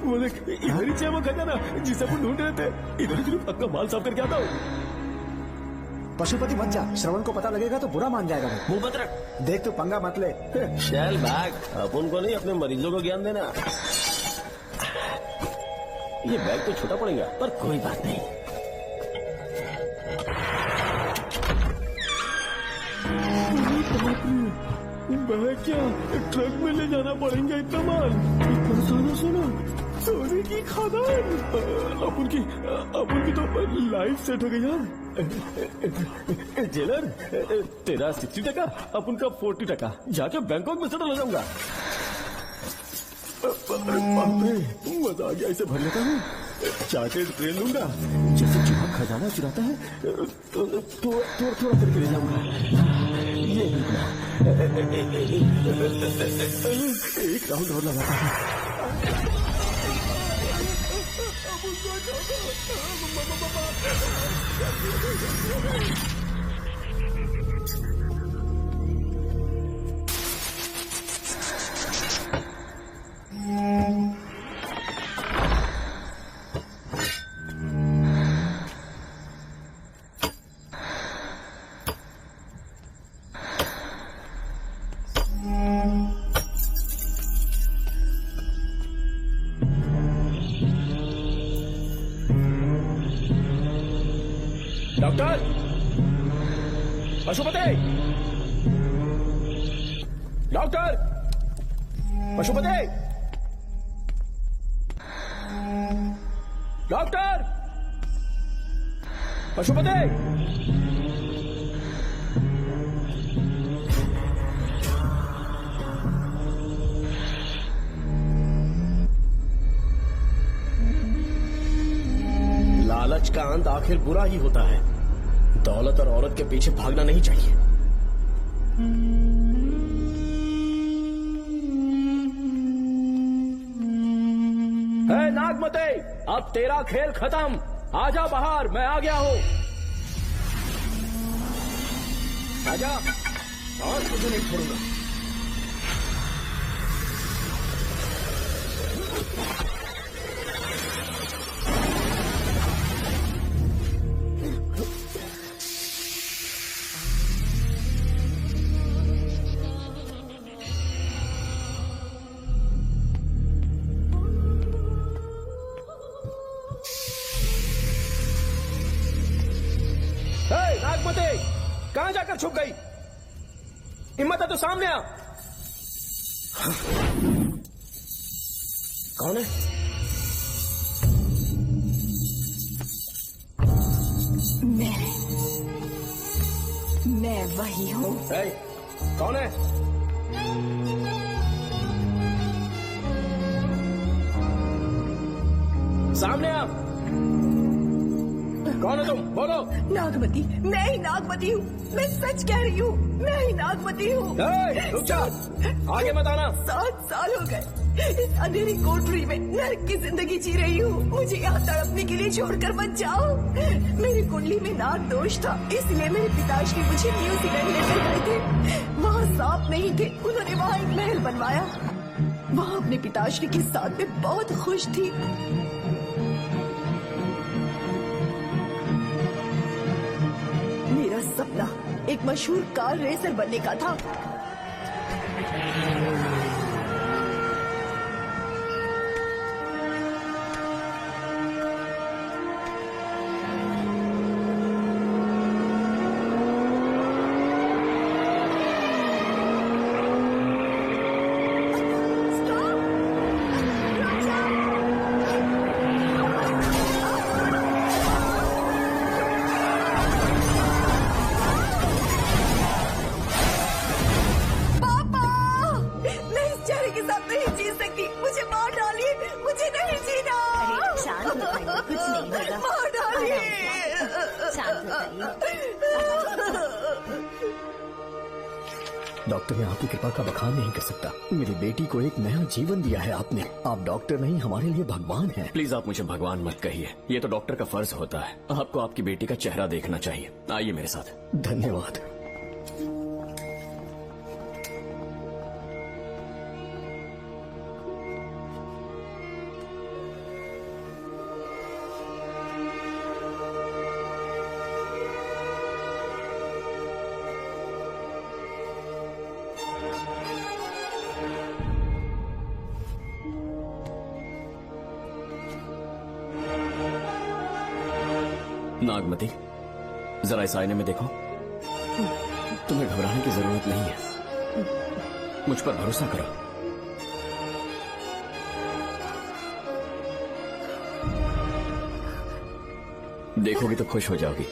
वो देख, इधर ही वो खजाना जिसे अपन ढूंढ रहे थे। इधर ही सिर्फ अपना माल साफ करके आता हूँ।
पशुपति मत जा, श्रवण को पता लगेगा तो बुरा मान जाएगा।
मुंह मत रख।
देख तू पंगा मत ले।
शैल बैग, अपन को नहीं अपने मरीजों को ज्ञान देना। ये बैग तो छोटा पड़ेगा, पर कोई बात नहीं।
बैग क्या, ट्रक में ले जाना पड़ेगा इतना माल। इतना सारा सोना, सोने की खादान। अपन की तो लाइफ सेट हो गई यार। जेलर, तेरा 60%, अपन का 40%। जाके बैंकॉक में सेटल हो जाऊंगा। मजा आ गया, इसे भर लेता हूँ। चार्टेड ट्रेन लूंगा, जैसे चूहा खजाना चुराता है, थोड़ा करके ले जाऊंगा। ये एक राउंड और लगाता है। Doctor, Pashupati, doctor, Pashupati, doctor, Pashupati.
लालच का अंत आखिर बुरा ही होता है। दौलत और औरत के पीछे भागना नहीं चाहिए।
है नागमते, अब तेरा खेल खत्म। आजा बाहर, मैं आ गया हूँ। आजा,
और तुझे नहीं छोड़ूंगा।
छुप गई? हिम्मत है तो सामने आ।
कौन है?
मैं वही हूँ।
कौन है? सामने आ। कौन है तुम? बोलो।
नागमती, मैं ही नागमती हूँ। मैं सच कह रही हूँ, मैं ही नागमती हूँ।
रुक जा, आगे मत आना।
7 साल हो गए इस अंधेरी कोठरी में नर्क की जिंदगी जी रही हूँ। मुझे यहाँ तड़पने के लिए छोड़कर मत जाओ। मेरी कुंडली में नाग दोष था, इसलिए मेरे पिताश्री मुझे न्यूजीलैंड लेकर गए थे। वहाँ सांप नहीं थे, उन्होंने वहाँ एक महल बनवाया। वहाँ अपने पिताश्री के साथ में बहुत खुश थी। मेरा सपना एक मशहूर कार रेसर बनने का था।
डॉक्टर, मैं आपकी कृपा का बखान नहीं कर सकता। मेरी बेटी को एक नया जीवन दिया है आपने। आप डॉक्टर नहीं, हमारे लिए भगवान हैं।
प्लीज आप मुझे भगवान मत कहिए, ये तो डॉक्टर का फर्ज होता है। आपको आपकी बेटी का चेहरा देखना चाहिए। आइए मेरे साथ।
धन्यवाद।
नागमती, जरा इस आईने में देखो। तुम्हें घबराने की जरूरत नहीं है, मुझ पर भरोसा करो। देखोगी तो खुश हो जाओगी।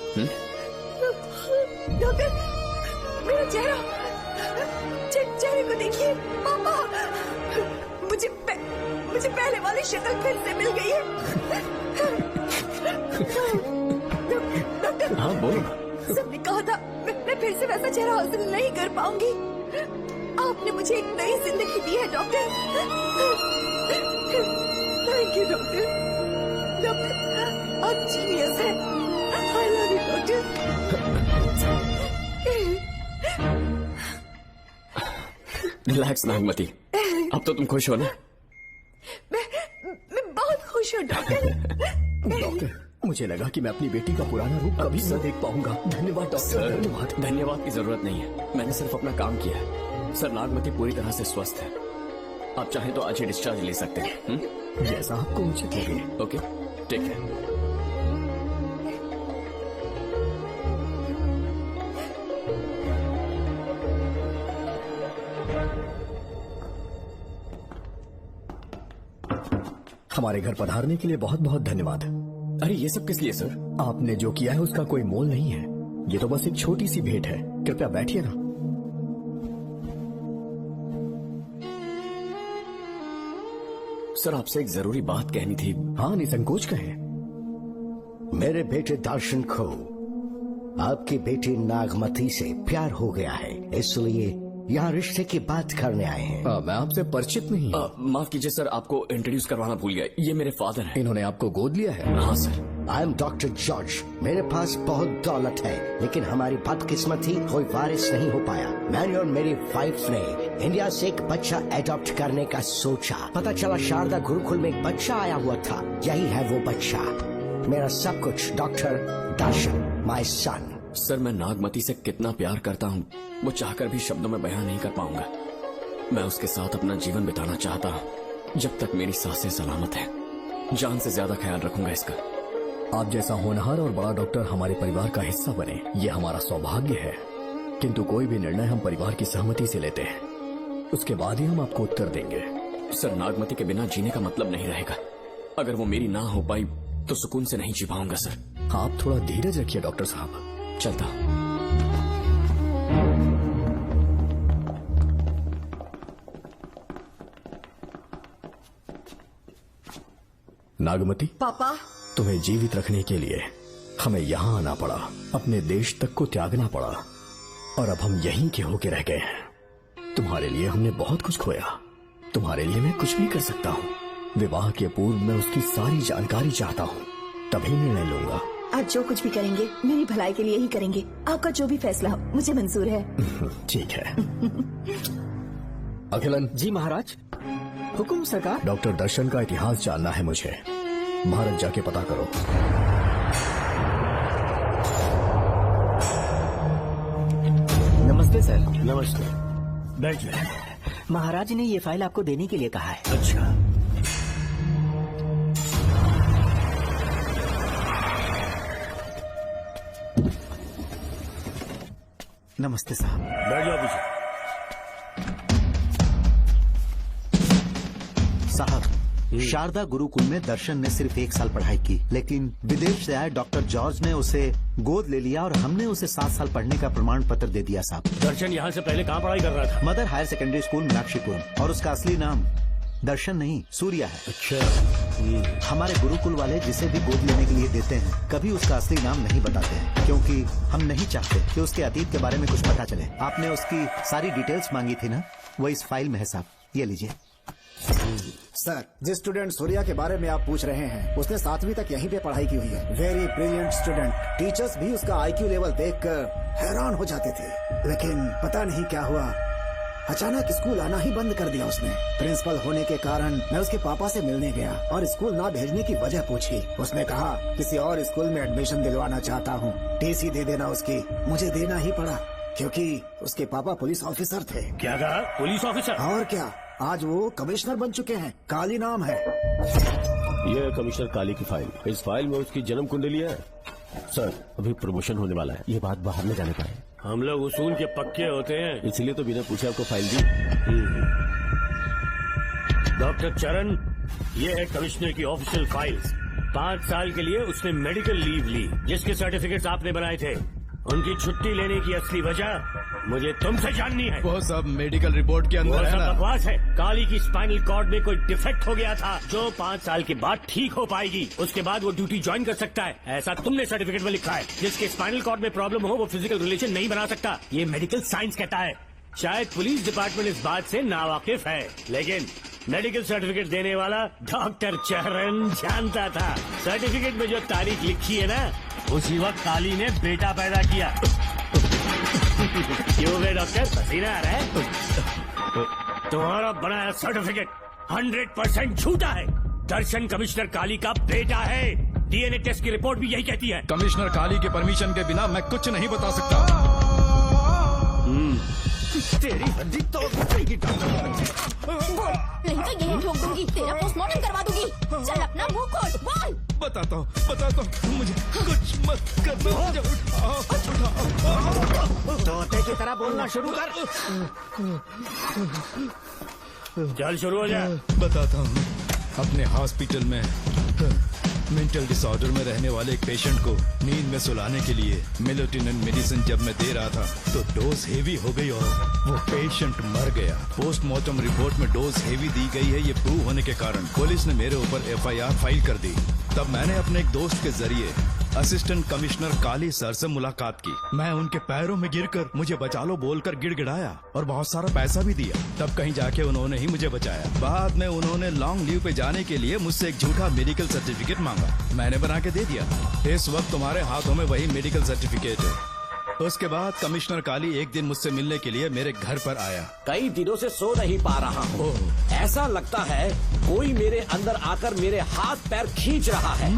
डॉक्टर, मेरा चेहरा, चेहरे को देखिए। पापा, मुझे पहले वाली शक्ल फिर से मिल गई है। डॉक्टर,
हाँ बोलो।
सबने कहा था मैं फिर से वैसा चेहरा हासिल नहीं कर पाऊंगी। आपने मुझे एक नई जिंदगी दी है doctor. Thank you doctor. Doctor, आप जीनियस हैं। I love you doctor.
Relax Nagmati, अब तो तुम खुश हो ना?
मैं बहुत खुश हूँ डॉक्टर।
डॉक्टर, मुझे लगा कि मैं अपनी बेटी का पुराना रूप कभी न देख पाऊंगा। धन्यवाद डॉक्टर। धन्यवाद।
धन्यवाद की जरूरत नहीं है, मैंने सिर्फ अपना काम किया है। सर, नागमती पूरी तरह से स्वस्थ है। आप चाहें तो आज ही डिस्चार्ज ले सकते हैं।
जैसा आपको उचित लगे।
Okay, take care.
हमारे घर पधारने के लिए बहुत बहुत धन्यवाद।
अरे ये सब किस लिए सर?
आपने जो किया है उसका कोई मोल नहीं है। ये तो बस एक छोटी सी भेंट है। कृपया बैठिए ना।
सर, आपसे एक जरूरी बात कहनी थी।
हाँ, निसंकोच कहें।
मेरे बेटे दर्शन को आपकी बेटी नागमती से प्यार हो गया है, इसलिए यहाँ रिश्ते की बात करने आए हैं।
मैं आपसे परिचित नहीं।
माफ कीजिए सर, आपको इंट्रोड्यूस करवाना भूल गया। ये मेरे फादर हैं।
इन्होंने आपको गोद लिया है?
हाँ sir.
I am doctor George. मेरे पास बहुत दौलत है, लेकिन हमारी बदकिस्मत थी, कोई वारिस नहीं हो पाया। मैंने और मेरी वाइफ ने इंडिया से एक बच्चा एडॉप्ट करने का सोचा। पता चला शारदा गुरुकुल में एक बच्चा आया हुआ था। यही है वो बच्चा, मेरा सब कुछ। Doctor Darshan, my son.
Sir, मैं नागमती से कितना प्यार करता हूँ, वो चाहकर भी शब्दों में बयान नहीं कर पाऊंगा। मैं उसके साथ अपना जीवन बिताना चाहता हूँ, जब तक मेरी सांसें सलामत हैं। जान से ज्यादा ख्याल रखूंगा इसका।
आप जैसा होनहार और बड़ा डॉक्टर हमारे परिवार का हिस्सा बने, ये हमारा सौभाग्य है। किंतु कोई भी निर्णय हम परिवार की सहमति से लेते हैं, उसके बाद ही हम आपको उत्तर देंगे।
सर, नागमती के बिना जीने का मतलब नहीं रहेगा। अगर वो मेरी ना हो पाई तो सुकून से नहीं जी पाऊंगा सर।
आप थोड़ा धीरज रखिए डॉक्टर साहब।
चलता।
नागमती,
पापा,
तुम्हें जीवित रखने के लिए हमें यहाँ आना पड़ा, अपने देश तक को त्यागना पड़ा, और अब हम यहीं के होके रह गए हैं। तुम्हारे लिए हमने बहुत कुछ खोया, तुम्हारे लिए मैं कुछ भी कर सकता हूँ। विवाह के पूर्व मैं उसकी सारी जानकारी चाहता हूँ, तभी निर्णय लूंगा।
आप जो कुछ भी करेंगे मेरी भलाई के लिए ही करेंगे। आपका जो भी फैसला हो मुझे मंजूर है।
ठीक है। अखिलन।
जी महाराज। हुकुम सरकार।
डॉक्टर दर्शन का इतिहास जानना है मुझे, भारत जाके पता करो।
नमस्ते सर।
नमस्ते, बैठ जाए।
महाराज ने ये फाइल आपको देने के लिए कहा है।
अच्छा,
नमस्ते साहब।
बैठ जाओ पीछे।
साहब, शारदा गुरुकुल में दर्शन ने सिर्फ 1 साल पढ़ाई की, लेकिन विदेश से आए डॉक्टर जॉर्ज ने उसे गोद ले लिया और हमने उसे 7 साल पढ़ने का प्रमाण पत्र दे दिया साहब।
दर्शन यहाँ से पहले कहाँ पढ़ाई कर रहा था?
Mother higher secondary school Meenakshipuram, और उसका असली नाम दर्शन नहीं सूर्या है।
अच्छा।
हमारे गुरुकुल वाले जिसे भी गोद लेने के लिए देते हैं कभी उसका असली नाम नहीं बताते हैं, क्योंकि हम नहीं चाहते कि उसके अतीत के बारे में कुछ पता चले। आपने उसकी सारी डिटेल्स मांगी थी ना, वो इस फाइल में है साहब, ये लीजिए।
सर, जिस स्टूडेंट सूर्या के बारे में आप पूछ रहे हैं उसने 7वीं तक यहीं पे पढ़ाई की हुई है। Very brilliant student. टीचर्स भी उसका IQ लेवल देखकर हैरान हो जाते थे, लेकिन पता नहीं क्या हुआ, अचानक स्कूल आना ही बंद कर दिया उसने। प्रिंसिपल होने के कारण मैं उसके पापा से मिलने गया और स्कूल ना भेजने की वजह पूछी। उसने कहा किसी और स्कूल में एडमिशन दिलवाना चाहता हूँ, TC दे देना उसकी। मुझे देना ही पड़ा क्योंकि उसके पापा पुलिस ऑफिसर थे।
क्या कहा? Police officer?
और क्या, आज वो कमिश्नर बन चुके हैं। काली नाम है।
यह है कमिश्नर काली की फाइल। इस फाइल में उसकी जन्म कुंडली है। सर, अभी प्रमोशन होने वाला है, ये बात बाहर न जाने पाए।
हम लोग उसूल के पक्के होते हैं,
इसलिए तो बिना पूछे आपको फाइल दी।
डॉक्टर चरण, ये है कमिश्नर की ऑफिशियल फाइल्स। 5 साल के लिए उसने मेडिकल लीव ली, जिसके सर्टिफिकेट्स आपने बनाए थे। उनकी छुट्टी लेने की असली वजह मुझे तुमसे जाननी है।
वो सब मेडिकल रिपोर्ट के अंदर है ना।
बकवास है। काली की स्पाइनल कॉर्ड में कोई डिफेक्ट हो गया था जो 5 साल के बाद ठीक हो पाएगी। उसके बाद वो ड्यूटी ज्वाइन कर सकता है, ऐसा तुमने सर्टिफिकेट में लिखा है। जिसके स्पाइनल कॉर्ड में प्रॉब्लम हो वो फिजिकल रिलेशन नहीं बना सकता, ये मेडिकल साइंस कहता है। शायद पुलिस डिपार्टमेंट इस बात से नावाकिफ है, लेकिन मेडिकल सर्टिफिकेट देने वाला डॉक्टर चरण जानता था। सर्टिफिकेट में जो तारीख लिखी है ना, उसी वक्त काली ने बेटा पैदा किया। क्यों बे डॉक्टर, पसीना आ रहा है? तुम्हारा बनाया सर्टिफिकेट 100% झूठा है। दर्शन कमिश्नर काली का बेटा है। DNA टेस्ट की रिपोर्ट भी यही कहती है।
कमिश्नर काली के परमिशन के बिना मैं कुछ नहीं बता सकता।
तेरी हड्डी तो
नहीं तो यही ठोक दूंगी, तेरा पोस्टमार्टम करवा दूंगी। चल अपना मुंह खोल, बोल।
बताता हूँ, मुझे कुछ मत करना।
तोते की तरह बोलना शुरू कर।
चल शुरू हो जा।
बताता हूँ, अपने हॉस्पिटल में मेंटल डिसऑर्डर में रहने वाले एक पेशेंट को नींद में सुलाने के लिए मेलेटोनिन मेडिसिन जब मैं दे रहा था तो डोज हेवी हो गई और वो पेशेंट मर गया। पोस्टमार्टम रिपोर्ट में डोज हेवी दी गई है, ये प्रूव होने के कारण पुलिस ने मेरे ऊपर FIR फाइल कर दी। तब मैंने अपने एक दोस्त के जरिए असिस्टेंट कमिश्नर काली सर से मुलाकात की। मैं उनके पैरों में गिरकर मुझे बचा लो बोलकर गिड़गिड़ाया और बहुत सारा पैसा भी दिया। तब कहीं जाके उन्होंने ही मुझे बचाया। बाद में उन्होंने लॉन्ग लीव पे जाने के लिए मुझसे एक झूठा मेडिकल सर्टिफिकेट मांगा, मैंने बना के दे दिया। इस वक्त तुम्हारे हाथों में वही मेडिकल सर्टिफिकेट है। उसके बाद कमिश्नर काली एक दिन मुझसे मिलने के लिए मेरे घर पर आया।
कई दिनों से सो नहीं पा रहा हूँ। ऐसा लगता है कोई मेरे अंदर आकर मेरे हाथ पैर खींच रहा है।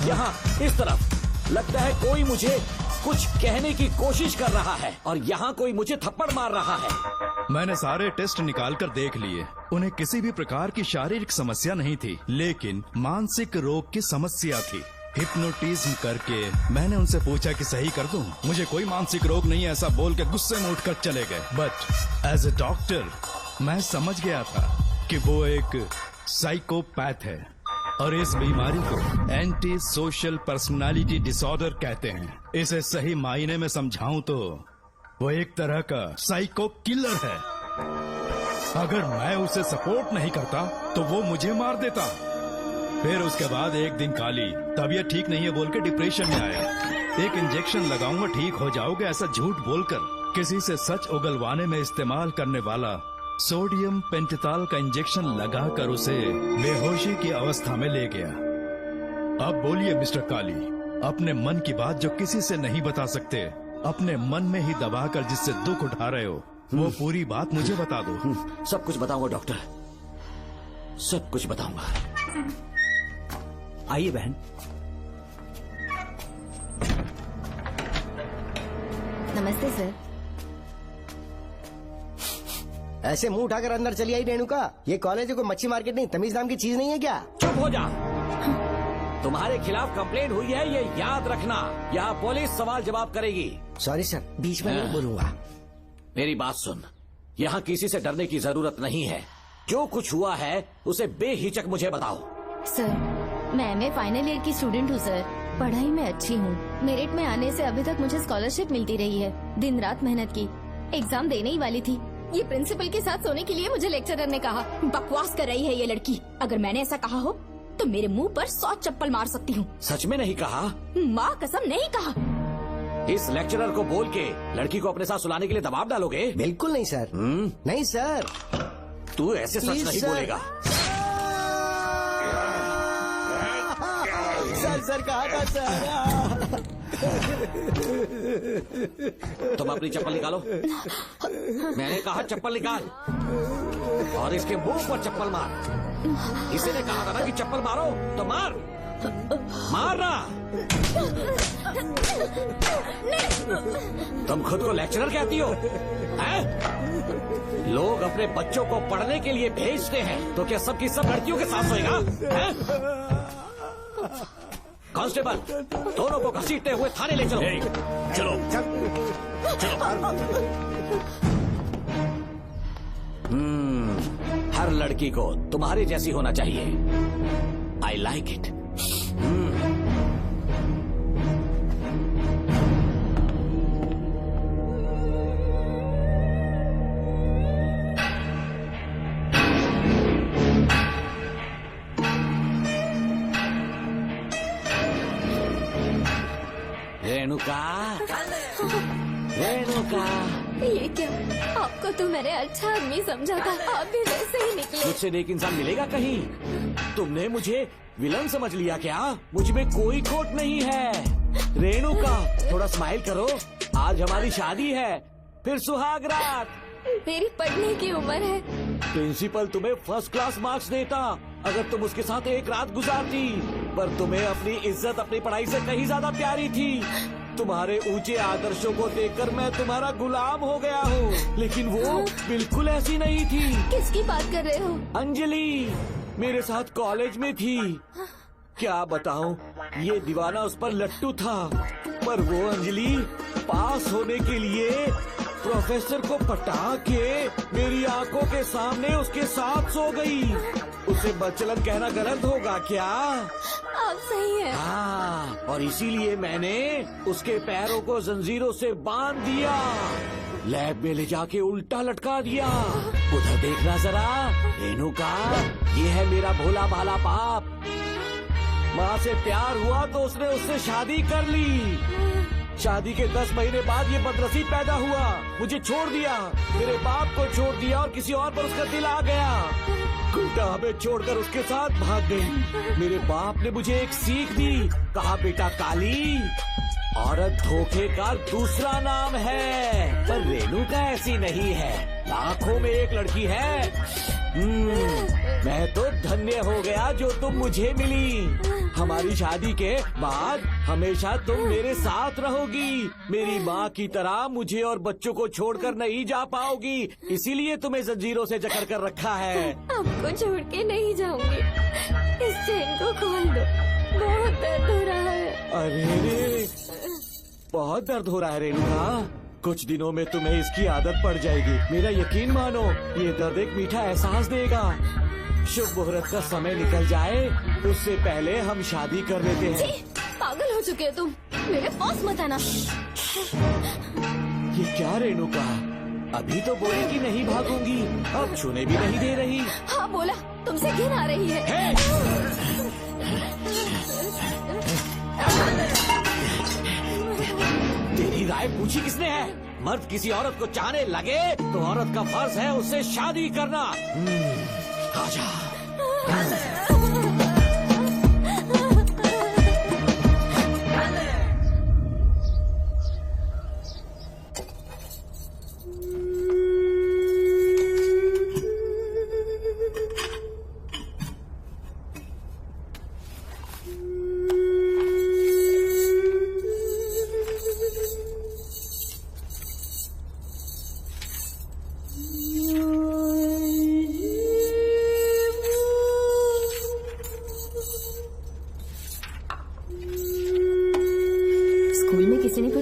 यहाँ इस तरफ लगता है कोई मुझे कुछ कहने की कोशिश कर रहा है और यहाँ कोई मुझे थप्पड़ मार रहा है।
मैंने सारे टेस्ट निकाल कर देख लिए, उन्हें किसी भी प्रकार की शारीरिक समस्या नहीं थी, लेकिन मानसिक रोग की समस्या थी। हिप्नोटिज्म करके मैंने उनसे पूछा कि सही कर दूं। मुझे कोई मानसिक रोग नहीं है, ऐसा बोल के गुस्से में उठकर चले गए। बट एज ए डॉक्टर मैं समझ गया था कि वो एक साइकोपैथ है और इस बीमारी को एंटी सोशल पर्सनालिटी डिसऑर्डर कहते हैं। इसे सही मायने में समझाऊं तो वो एक तरह का साइको किलर है। अगर मैं उसे सपोर्ट नहीं करता तो वो मुझे मार देता। फिर उसके बाद एक दिन काली तबीयत ठीक नहीं है बोल के डिप्रेशन में आया। एक इंजेक्शन लगाऊंगा ठीक हो जाओगे ऐसा झूठ बोलकर किसी से सच उगलवाने में इस्तेमाल करने वाला सोडियम पेंटोथॉल का इंजेक्शन लगाकर उसे बेहोशी की अवस्था में ले गया। अब बोलिए मिस्टर काली, अपने मन की बात जो किसी से नहीं बता सकते, अपने मन में ही दबाकर जिससे दुख उठा रहे हो, वो पूरी बात मुझे बता दो।
सब कुछ बताऊंगा डॉक्टर, सब कुछ बताऊंगा।
आइए बहन।
नमस्ते सर।
ऐसे मुंह उठाकर अंदर चली आई रेणुका। ये कॉलेज है कोई मच्छी मार्केट नहीं, तमीज नाम की चीज नहीं है क्या?
चुप हो जा। तुम्हारे खिलाफ कंप्लेंट हुई है ये याद रखना। यहाँ पुलिस सवाल जवाब करेगी।
सॉरी सर, बीच में नहीं बोलूंगा।
मेरी बात सुन, यहाँ किसी से डरने की जरूरत नहीं है। जो कुछ हुआ है उसे बेहिचक मुझे बताओ।
सर, मैं एमए फाइनल ईयर की स्टूडेंट हूँ सर। पढ़ाई में अच्छी हूँ। मेरिट में आने से अभी तक मुझे स्कॉलरशिप मिलती रही है। दिन रात मेहनत की, एग्जाम देने ही वाली थी। ये प्रिंसिपल के साथ सोने के लिए मुझे लेक्चरर ने कहा। बकवास कर रही है ये लड़की। अगर मैंने ऐसा कहा हो तो मेरे मुंह पर 100 चप्पल मार सकती हूँ।
सच में नहीं कहा?
माँ कसम नहीं कहा।
इस लेक्चरर को बोल के लड़की को अपने साथ सुलाने के लिए दबाव डालोगे?
बिल्कुल नहीं सर। नहीं सर।
तू ऐसे सच नहीं बोलेगा।
सर कहा था सर।
तुम अपनी चप्पल निकालो। मैंने कहा चप्पल निकाल और इसके मुंह पर चप्पल मार। इसी ने कहा था ना कि चप्पल मारो तो मार। मारना। तुम खुद को लेक्चरर कहती हो हैं? लोग अपने बच्चों को पढ़ने के लिए भेजते हैं तो क्या सबकी सब लड़कियों के साथ सोएगा हैं? कांस्टेबल, दोनों को घसीटते हुए थाने ले चलो।
चलो
हर लड़की को तुम्हारे जैसी होना चाहिए। I like it.
रेणुका, ये क्या? आपको तो मैंने अच्छा आदमी समझा था, आप भी वैसे ही निकले।
मुझसे नेक इंसान मिलेगा कहीं? तुमने मुझे विलन समझ लिया क्या? मुझ में कोई खोट नहीं है। रेणुका, थोड़ा स्माइल करो। आज हमारी शादी है, फिर सुहाग रात।
मेरी पढ़ने की उम्र है।
प्रिंसिपल तुम्हें फर्स्ट क्लास मार्क्स देता अगर तुम उसके साथ एक रात गुजारती, पर तुम्हें अपनी इज्जत अपनी पढ़ाई से कहीं ज्यादा प्यारी थी। तुम्हारे ऊंचे आदर्शों को देखकर मैं तुम्हारा गुलाम हो गया हूँ, लेकिन वो बिल्कुल ऐसी नहीं थी।
किसकी बात कर रहे हो?
अंजलि मेरे साथ कॉलेज में थी। क्या बताऊँ, ये दीवाना उस पर लट्टू था, पर वो अंजलि पास होने के लिए प्रोफेसर को पटा के मेरी आंखों के सामने उसके साथ सो गई। उसे बचलन कहना गलत होगा क्या?
आप सही हैं।
हाँ, और इसीलिए मैंने उसके पैरों को जंजीरों से बांध दिया, लैब में ले जाके उल्टा लटका दिया। उधर देखना जरा रेणुका, ये है मेरा भोला भाला बाप। माँ से प्यार हुआ तो उसने उससे शादी कर ली। शादी के 10 महीने बाद ये बदनसीब पैदा हुआ, मुझे छोड़ दिया, मेरे बाप को छोड़ दिया और किसी और पर उसका दिल आ गया। गुड्डा हमें छोड़कर उसके साथ भाग गई। मेरे बाप ने मुझे एक सीख दी, कहा बेटा काली, औरत धोखे का दूसरा नाम है, पर रेणुका ऐसी नहीं है, लाखों में एक लड़की है। मैं तो धन्य हो गया जो तुम मुझे मिली। हमारी शादी के बाद हमेशा तुम मेरे साथ रहोगी। मेरी माँ की तरह मुझे और बच्चों को छोड़कर नहीं जा पाओगी, इसीलिए तुम्हें जंजीरों से जकड़ कर रखा है।
आपको छोड़ के नहीं जाऊंगी। इस चेन को खोल दो। बहुत दर्द हो रहा है।
अरे बहुत दर्द हो रहा है रेणुका। कुछ दिनों में तुम्हें इसकी आदत पड़ जाएगी। मेरा यकीन मानो, ये दर्द एक मीठा एहसास देगा। शुभ मुहूर्त का समय निकल जाए उससे पहले हम शादी कर लेते हैं।
पागल हो चुके हो तुम, मेरे पास मत आना।
ये क्या रेणुका, अभी तो बोली कि नहीं भागूंगी, अब छूने भी नहीं दे रही।
हाँ बोला, तुमसे घिन आ रही है।
तेरी राय पूछी किसने है? मर्द किसी औरत को चाहने लगे तो औरत का फर्ज है उससे शादी करना। आजा।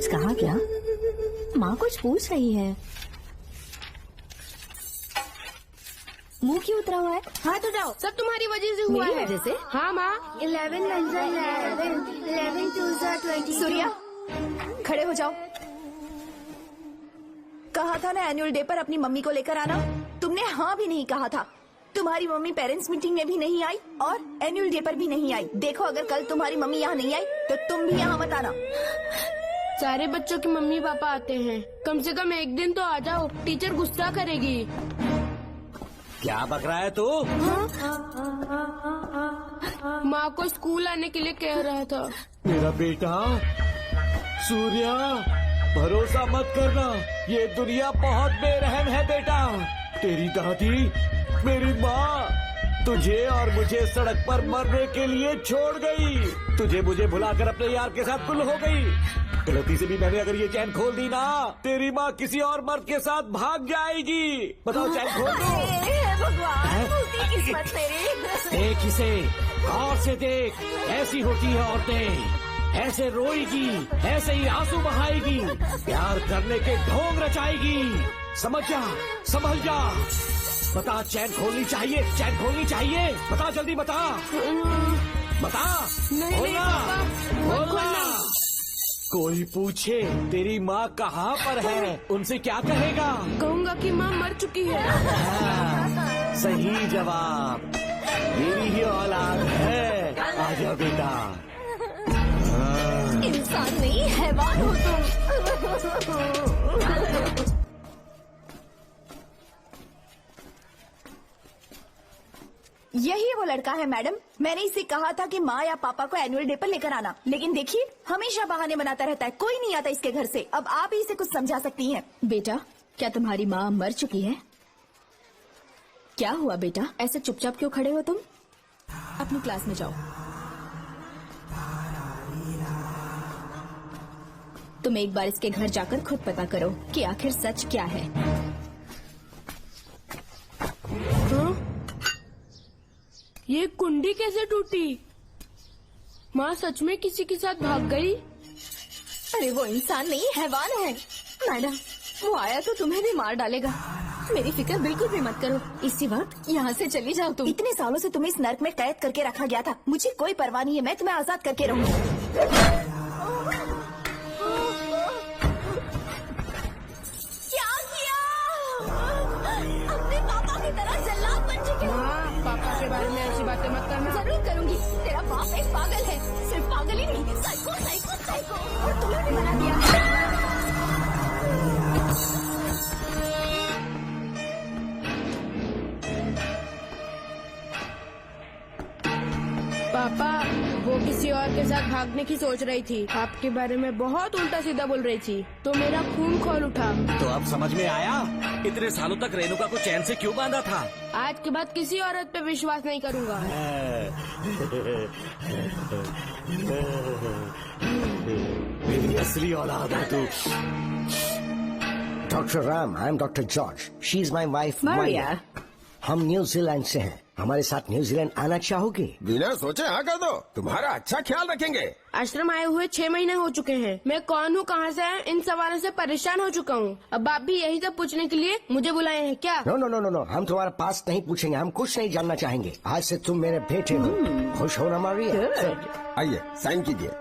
कहा क्या? माँ कुछ पूछ रही है। मुंह क्यों उतरा हुआ है? हाथ उठाओ।
सब तुम्हारी वजह से हुआ है।
मेरी वजह से?
हाँ माँ।
11 2 20। सूर्या खड़े हो जाओ। कहा था ना एनुअल डे पर अपनी मम्मी को लेकर आना, तुमने हाँ भी नहीं कहा था। तुम्हारी मम्मी पेरेंट्स मीटिंग में भी नहीं आई और एनुअल डे पर भी नहीं आई। देखो अगर कल तुम्हारी मम्मी यहाँ नहीं आई तो तुम भी यहाँ मत आना।
सारे बच्चों की मम्मी पापा आते हैं, कम से कम एक दिन तो आ जाओ, टीचर गुस्सा करेगी।
क्या बक रहा है तू?
माँ को स्कूल आने के लिए कह रहा था।
मेरा बेटा सूर्या, भरोसा मत करना, ये दुनिया बहुत बेरहम है बेटा। तेरी दादी, मेरी माँ तुझे और मुझे सड़क पर मरने के लिए छोड़ गई। तुझे मुझे भुलाकर अपने यार के साथ गुल हो गई। गलती से भी मैंने अगर ये चैन खोल दी ना, तेरी माँ किसी और मर्द के साथ भाग जाएगी। बताओ चैन खोल दो।
भगवान, किस्मत तेरी।
देख इसे, गौर से देख, ऐसी होती है औरतें, ऐसे रोएगी, ऐसे ही आंसू बहाएगी, प्यार करने के ढोंग रचाएगी। समझ जा, संभल जा। बता, चैन खोलनी चाहिए, चैन खोलनी चाहिए। बता जल्दी बता, बता। खोलना। कोई पूछे तेरी माँ कहाँ पर है, उनसे क्या कहेगा?
कहूँगा कि माँ मर चुकी है।
सही जवाब, मेरी ही औलाद है। आजा बेटा।
इंसान नहीं हैवान हो तुम। यही वो लड़का है मैडम। मैंने इसे कहा था कि माँ या पापा को एनुअल डे पर लेकर आना, लेकिन देखिए हमेशा बहाने बनाता रहता है, कोई नहीं आता इसके घर से। अब आप ही इसे कुछ समझा सकती हैं।
बेटा, क्या तुम्हारी माँ मर चुकी है? क्या हुआ बेटा, ऐसे चुपचाप क्यों खड़े हो तुम? अपनी क्लास में जाओ। तुम एक बार इसके घर जाकर खुद पता करो कि आखिर सच क्या है।
ये कुंडी कैसे टूटी? माँ सच में किसी के साथ भाग गई?
अरे वो इंसान नहीं हैवान है मैडम, वो आया तो तुम्हें भी मार डालेगा। मेरी फिक्र बिल्कुल भी मत करो, इसी वक्त यहाँ से चली जाओ तुम।
इतने सालों से तुम्हें इस नर्क में कैद करके रखा गया था, मुझे कोई परवाह नहीं है, मैं तुम्हें आजाद करके रहूंगी। क्या किया? अपने पापा की तरह जल्लाद बन चुके हो।
पापा के बारे में ऐसी बातें मत करना।
जरूर करूंगी। तेरा बाप एक पागल है, सिर्फ पागल ही नहीं, साइको साइको साइको, और तुम्हें भी बना दिया।
पापा, वो किसी और के साथ भागने की सोच रही थी, आपके बारे में बहुत उल्टा सीधा बोल रही थी, तो मेरा खून खौल उठा।
तो अब समझ में आया इतने सालों तक रेणुका को चैन से क्यों बांधा था।
आज के बाद किसी औरत पे विश्वास नहीं करूंगा।
मेरी असली औलाद है तू।
Doctor Ram, I am doctor George, she is my wife
Maria.
हम न्यूजीलैंड से हैं। हमारे साथ न्यूजीलैंड आना चाहोगे?
बिना सोचे हाँ कर दो, तुम्हारा अच्छा ख्याल रखेंगे।
आश्रम आए हुए 6 महीने हो चुके हैं। मैं कौन हूँ, कहाँ से है, इन सवालों से परेशान हो चुका हूँ। अब आप भी यही सब पूछने के लिए मुझे बुलाए हैं क्या?
No no no no no, हम तुम्हारा पास नहीं पूछेंगे, हम कुछ नहीं जानना चाहेंगे। आज से तुम मेरे बेटे हो। खुश हो ना मारिया?
आइए साइन कीजिए।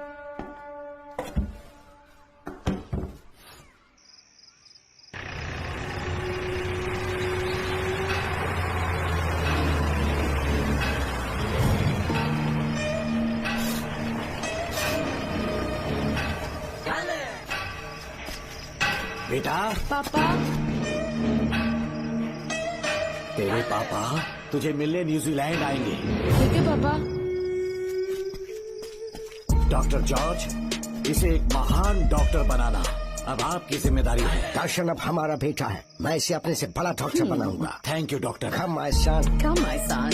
बेटा।
पापा।
तेरे पापा तुझे मिलने न्यूजीलैंड आएंगे।
ठीक है पापा।
डॉक्टर जॉर्ज, इसे एक महान डॉक्टर बनाना अब आपकी जिम्मेदारी है।
दर्शन अब हमारा बेटा है, मैं इसे अपने से बड़ा डॉक्टर बनाऊंगा।
Thank you doctor.
Come my son.
Come my son.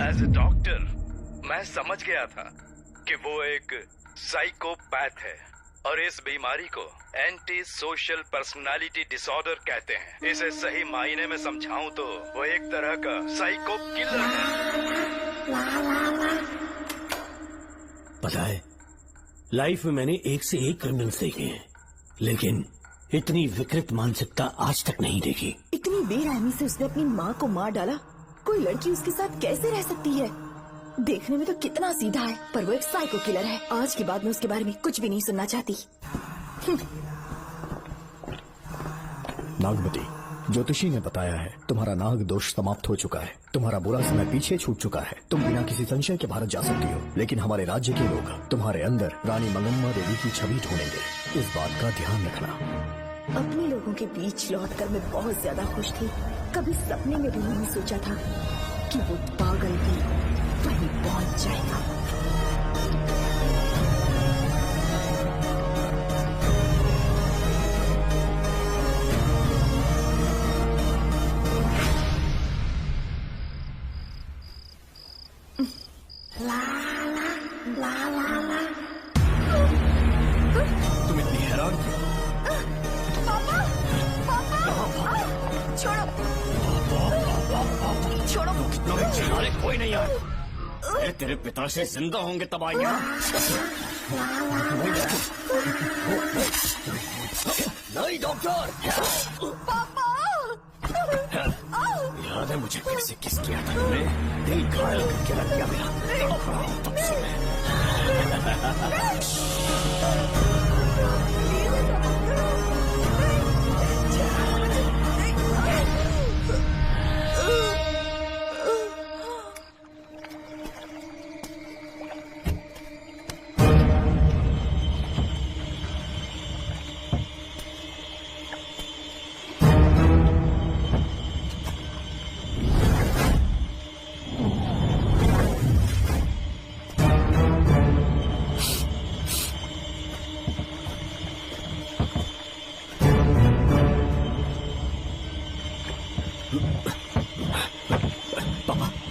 As a doctor मैं समझ गया था कि वो एक साइकोपैथ है और इस बीमारी को एंटी सोशल पर्सनालिटी डिसऑर्डर कहते हैं। इसे सही मायने में समझाऊं तो वो एक तरह का साइको किलर है।
पता है, लाइफ में मैंने एक से एक क्रिमिनल्स देखे हैं, लेकिन इतनी विकृत मानसिकता आज तक नहीं देखी।
इतनी बेरहमी से उसने अपनी माँ को मार डाला। कोई लड़की उसके साथ कैसे रह सकती है? देखने में तो कितना सीधा है, पर वो एक साइको किलर है। आज के बाद मैं उसके बारे में कुछ भी नहीं सुनना चाहती।
नागमती, ज्योतिषी ने बताया है तुम्हारा नाग दोष समाप्त हो चुका है, तुम्हारा बुरा समय पीछे छूट चुका है, तुम बिना किसी संशय के भारत जा सकती हो। लेकिन हमारे राज्य के लोग तुम्हारे अंदर रानी मंगम्मा देवी की छवि ढूंढेंगे, इस बात का ध्यान रखना।
अपने लोगों के बीच लौटकर मैं बहुत ज्यादा खुश थी। कभी सपने में भी नहीं सोचा था कि वो पागल भी वहीं पहुंच जाएगा।
तुम इतनी हैरान क्यों?
छोड़ो।
कितना चिल्ला रहे, कोई नहीं आया। अरे तेरे पिता से जिंदा होंगे तब आएंगे। नहीं डॉक्टर। याद है मुझे कैसे किस किया था तुमने? दिल घायल करके रख दिया मेरा। तब से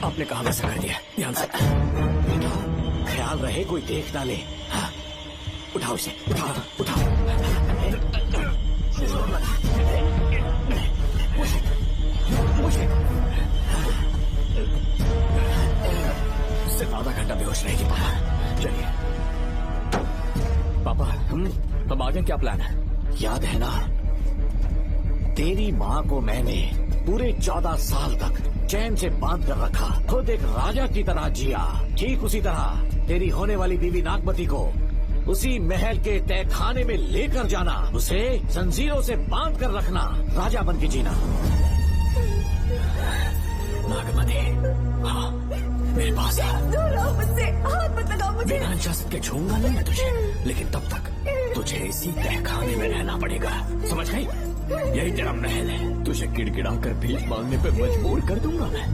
आपने कहा वैसा कर दिया, ध्यान से।
बेटा ख्याल रहे कोई देख ना ले। हाँ, उठाओ इसे, उठाओ उठाओ। मुझे सिर्फ आधा घंटा बेहोश रहेगी पापा। चलिए
पापा, अब आगे क्या प्लान है?
याद है ना, तेरी माँ को मैंने पूरे 14 साल तक चैन से बांध कर रखा, खुद एक राजा की तरह जिया। ठीक उसी तरह तेरी होने वाली बीवी नागमती को उसी महल के तहखाने में लेकर जाना, उसे जंजीरों से बांध कर रखना, राजा बन के जीना।
नागमती, हाँ मेरे पास
दूर रहो मुझसे, हाथ मत लगाओ मुझे।
बिना इजाजत के छूऊंगा नहीं मैं तुझे, लेकिन तब तक तुझे इसी तहखाने में रहना पड़ेगा, समझ गई? यही तेरा महल है। तुझे गिड़गिड़ा कर भीख मांगने पे मजबूर कर दूंगा मैं।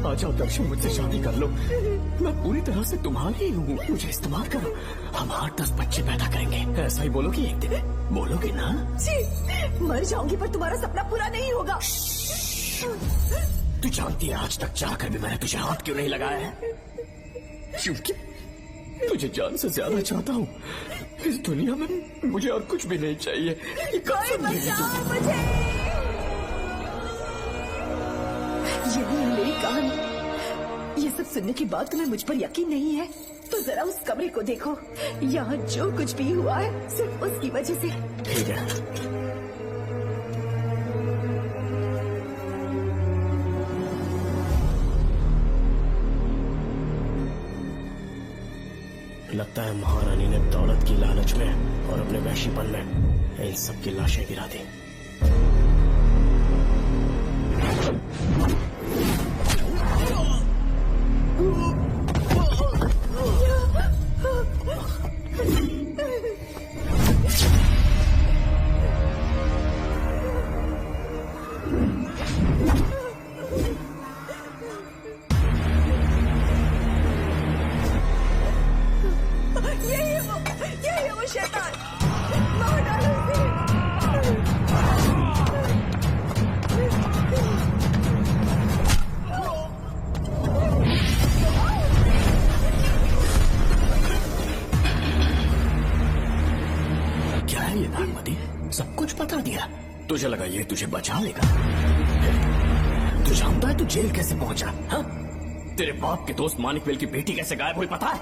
आ जाओ दर्शन, मुझसे शादी कर लो, मैं पूरी तरह से तुम्हारी ही हूँ, मुझे इस्तेमाल करो। हम 8-10 बच्चे पैदा करेंगे, ऐसा ही बोलोगी एक दिन? बोलोगी ना?
जी, मर जाऊंगी पर तुम्हारा सपना पूरा नहीं होगा।
तू जानती है आज तक चाहकर भी मैंने तुझे हाथ क्यों नहीं लगाया है? क्योंकि तुझे जान से ज्यादा चाहता हूँ,
इस दुनिया में मुझे और कुछ भी नहीं चाहिए। ये
कोई बचाओ मुझे।
यही है मेरी कहानी। ये सब सुनने के बाद तुम्हें मुझ पर यकीन नहीं है तो जरा उस कमरे को देखो। यहाँ जो कुछ भी हुआ है सिर्फ उसकी वजह से।
ठीक है, लगता है महारानी ने दौलत की लालच में और अपने वैशीपन में इन सब की लाशें गिरा दी।
यही है वो शैतान। मार डालो उसे।
क्या है ये नागमती? सब कुछ बता दिया। तुझे लगा ये तुझे बचा लेगा? तू जानता है तू जेल कैसे पहुंचा? हाँ? तेरे बाप के दोस्त मानिकवेल की बेटी कैसे गायब हुई पता है?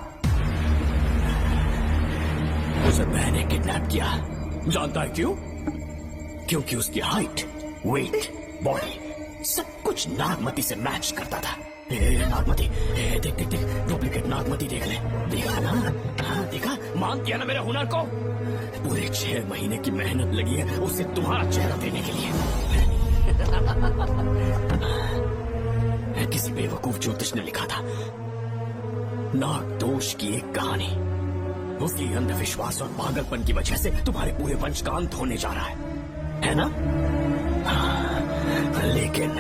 उसे मैंने किडनैप किया। जानता है क्यों? क्योंकि उसकी हाइट, वेट, बॉडी सब कुछ नागमती से मैच करता था। नागमती, देख देख देख, डुप्लीकेट नागमती देख ले। देखा ना? हाँ, देखा? मान दिया ना मेरे हुनर को? पूरे 6 महीने की मेहनत लगी है उसे तुम्हारा चेहरा देने के लिए। किसी बेवकूफ ज्योतिष ने लिखा था नाग दोष की एक कहानी। उसकी अंधविश्वास और पागलपन की वजह से तुम्हारे पूरे वंश का अंत होने जा रहा है ना? हाँ, लेकिन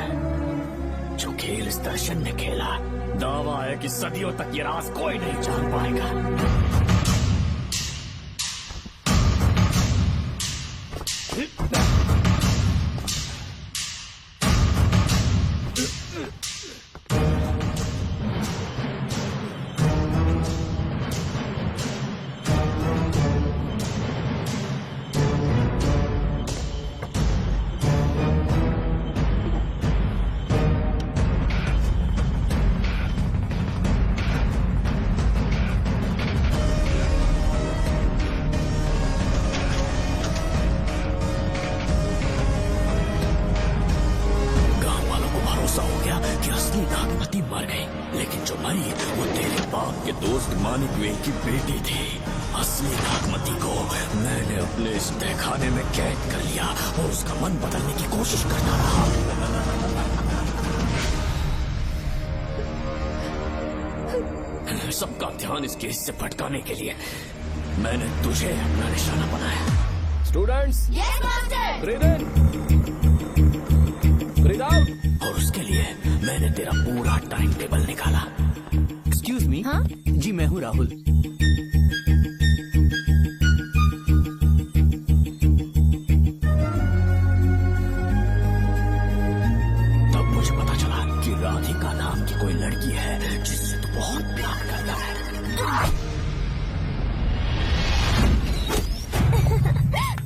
जो खेल इस दर्शन ने खेला, दावा है कि सदियों तक ये राज कोई नहीं जान पाएगा। मानिकवेल की बेटी थी। असली नागमती को मैंने अपने इस तहखाने में कैद कर लिया और उसका मन बदलने की कोशिश करता रहा। सबका ध्यान इस केस से भटकाने के लिए मैंने तुझे अपना निशाना बनाया।
Students,
yes master.
ब्रीथ इन, ब्रीथ आउट।
और उसके लिए मैंने तेरा पूरा टाइम टेबल निकाला।
Excuse me. हाँ? जी मैं हूँ राहुल।
तब मुझे पता चला कि राधिका नाम की कोई लड़की है जिससे तू बहुत प्यार करता है।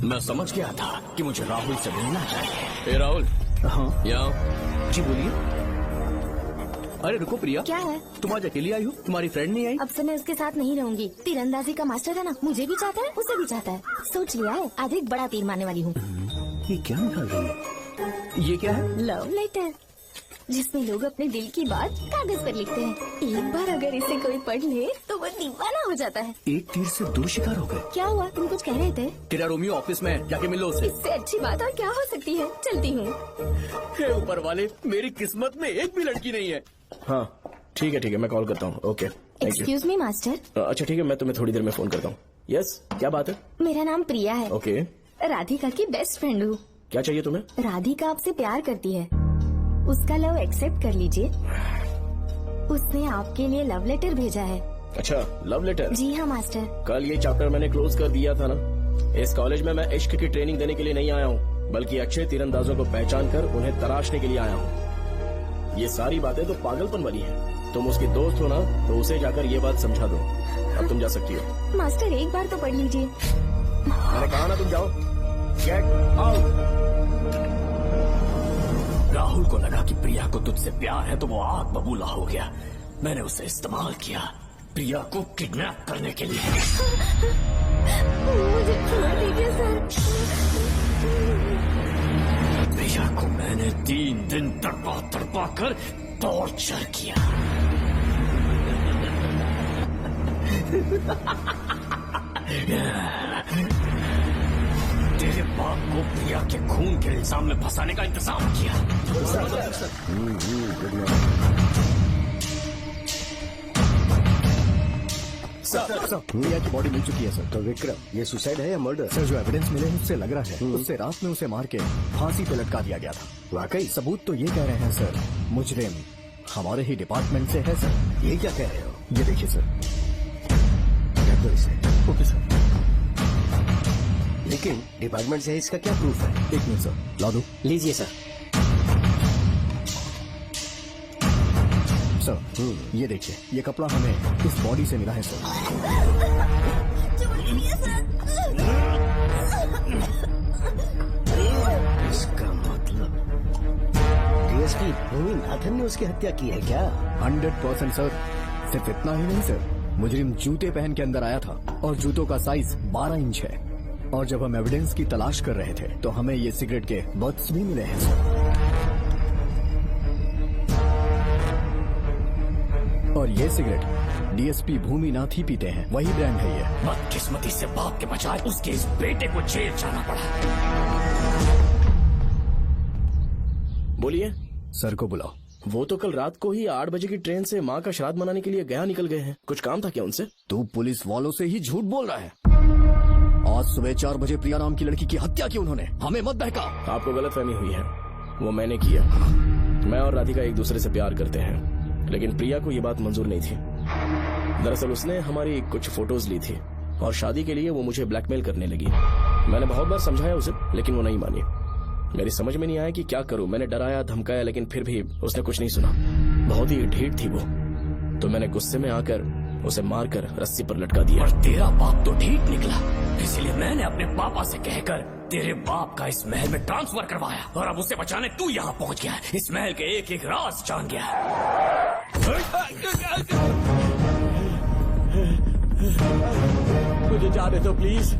मैं समझ गया था कि मुझे राहुल से मिलना चाहिए।
राहुल।
हाँ
यहाँ।
जी बोलिए। अरे रुको प्रिया,
क्या है?
तुम आज अकेली आई हो? तुम्हारी फ्रेंड नहीं आई?
अब से मैं उसके साथ नहीं रहूंगी। तीरंदाजी का मास्टर है ना, मुझे भी चाहता है उसे भी चाहता है। सोच लिया है, आज एक बड़ा तीर मारने वाली हूँ।
ये क्या निकाल रही है? ये क्या है?
लव लेटर, जिसमें लोग अपने दिल की बात कागज पर लिखते हैं। एक बार अगर इसे कोई पढ़ ले तो वो दीवाना हो जाता है।
एक तीर से 2 शिकार हो गए।
क्या हुआ? तुम कुछ कह रहे थे?
तेरा रोमियो ऑफिस में, जाके मिलो उसे।
इससे अच्छी बात और क्या हो सकती है? चलती हूँ।
हे ऊपर वाले, मेरी किस्मत में एक भी लड़की नहीं है।
हाँ ठीक है, मैं कॉल करता हूँ। Okay,
excuse me master.
अच्छा ठीक है, मैं तुम्हें थोड़ी देर में फोन करता हूँ। यस, क्या बात है?
मेरा नाम प्रिया है।
ओके।
राधिका की बेस्ट फ्रेंड हूँ।
क्या चाहिए तुम्हें?
राधिका आपसे प्यार करती है, उसका लव एक्सेप्ट कर लीजिए। उसने आपके लिए लव लेटर भेजा है।
अच्छा, लव लेटर?
जी हाँ मास्टर।
कल ये चैप्टर मैंने क्लोज कर दिया था ना। इस कॉलेज में मैं इश्क की ट्रेनिंग देने के लिए नहीं आया हूँ, बल्कि अच्छे तीरंदाजों को पहचान कर उन्हें तराशने के लिए आया हूँ। ये सारी बातें तो पागलपन वाली है। तुम उसकी दोस्त हो ना, तो उसे जाकर ये बात समझा दो। अब तुम जा सकती हो।
मास्टर एक बार तो पढ़ लीजिए।
मैंने कहा ना तुम जाओ। Get out.
राहुल को लगा कि प्रिया को तुझसे प्यार है तो वो आग बबूला हो गया। मैंने उसे इस्तेमाल किया प्रिया को किडनैप करने के लिए।
मुझे छोड़ दीजिए सर।
प्रिया को मैंने 3 दिन तड़पा कर टॉर्चर किया। तेरे बाप को प्रिया के खून के इल्जाम में फंसाने का इंतजाम किया।
सर, प्रिया की बॉडी मिल चुकी है सर। तो विक्रम, ये सुसाइड है या मर्डर? सर, जो एविडेंस मिले हैं उससे लग रहा है उससे रात में उसे मार के फांसी पे लटका दिया गया था। वाकई सबूत तो ये कह रहे हैं सर, मुजरिम हमारे ही डिपार्टमेंट से है सर। ये क्या कह रहे हो? ये देखिए सर। Okay sir.
लेकिन डिपार्टमेंट से इसका क्या प्रूफ है?
एक मिनट सर, ला दो।
लीजिए सर।
सर, ये देखिए, ये कपड़ा हमें इस बॉडी से मिला है सर।
इसका मतलब डीएसपी भूमि नाथन ने उसकी हत्या की है क्या?
100% सर। सिर्फ इतना ही नहीं सर, मुजरिम जूते पहन के अंदर आया था और जूतों का साइज 12 इंच है। और जब हम एविडेंस की तलाश कर रहे थे तो हमें ये सिगरेट के बट्स भी मिले हैं सर। और ये सिगरेट डीएसपी भूमि नाथ ही पीते हैं, वही ब्रांड है ये।
बदकिस्मती से बाप के बजाय उसके इस बेटे को जेल जाना पड़ा।
बोलिए।
सर को बुलाओ।
वो तो कल रात को ही 8 बजे की ट्रेन से माँ का श्राद्ध मनाने के लिए गया निकल गए हैं। कुछ काम था क्या उनसे?
तू पुलिस वालों से ही झूठ बोल रहा है। आज सुबह 4 बजे प्रिया नाम की लड़की की हत्या की उन्होंने। हमें मत बहका।
आपको गलतफहमी हुई है, वो मैंने किया। मैं और राधिका एक दूसरे से प्यार करते हैं, लेकिन प्रिया को ये बात मंजूर नहीं थी। दरअसल उसने हमारी कुछ फोटोज ली थी और शादी के लिए वो मुझे ब्लैकमेल करने लगी। मैंने बहुत बार समझाया उसे, लेकिन वो नहीं मानी। मेरी समझ में नहीं आया कि क्या करूं। मैंने डराया, धमकाया, लेकिन फिर भी उसने कुछ नहीं सुना। बहुत ही ढीठ थी वो, तो मैंने गुस्से में आकर उसे मारकर रस्सी पर लटका दिया।
और तेरा बाप तो ठीक निकला, इसलिए मैंने अपने पापा से कहकर तेरे बाप का इस महल में ट्रांसफर करवाया। और अब उसे बचाने तू यहाँ पहुँच गया है। इस महल के एक एक राज जान गया है।
मुझे जाने दो प्लीज।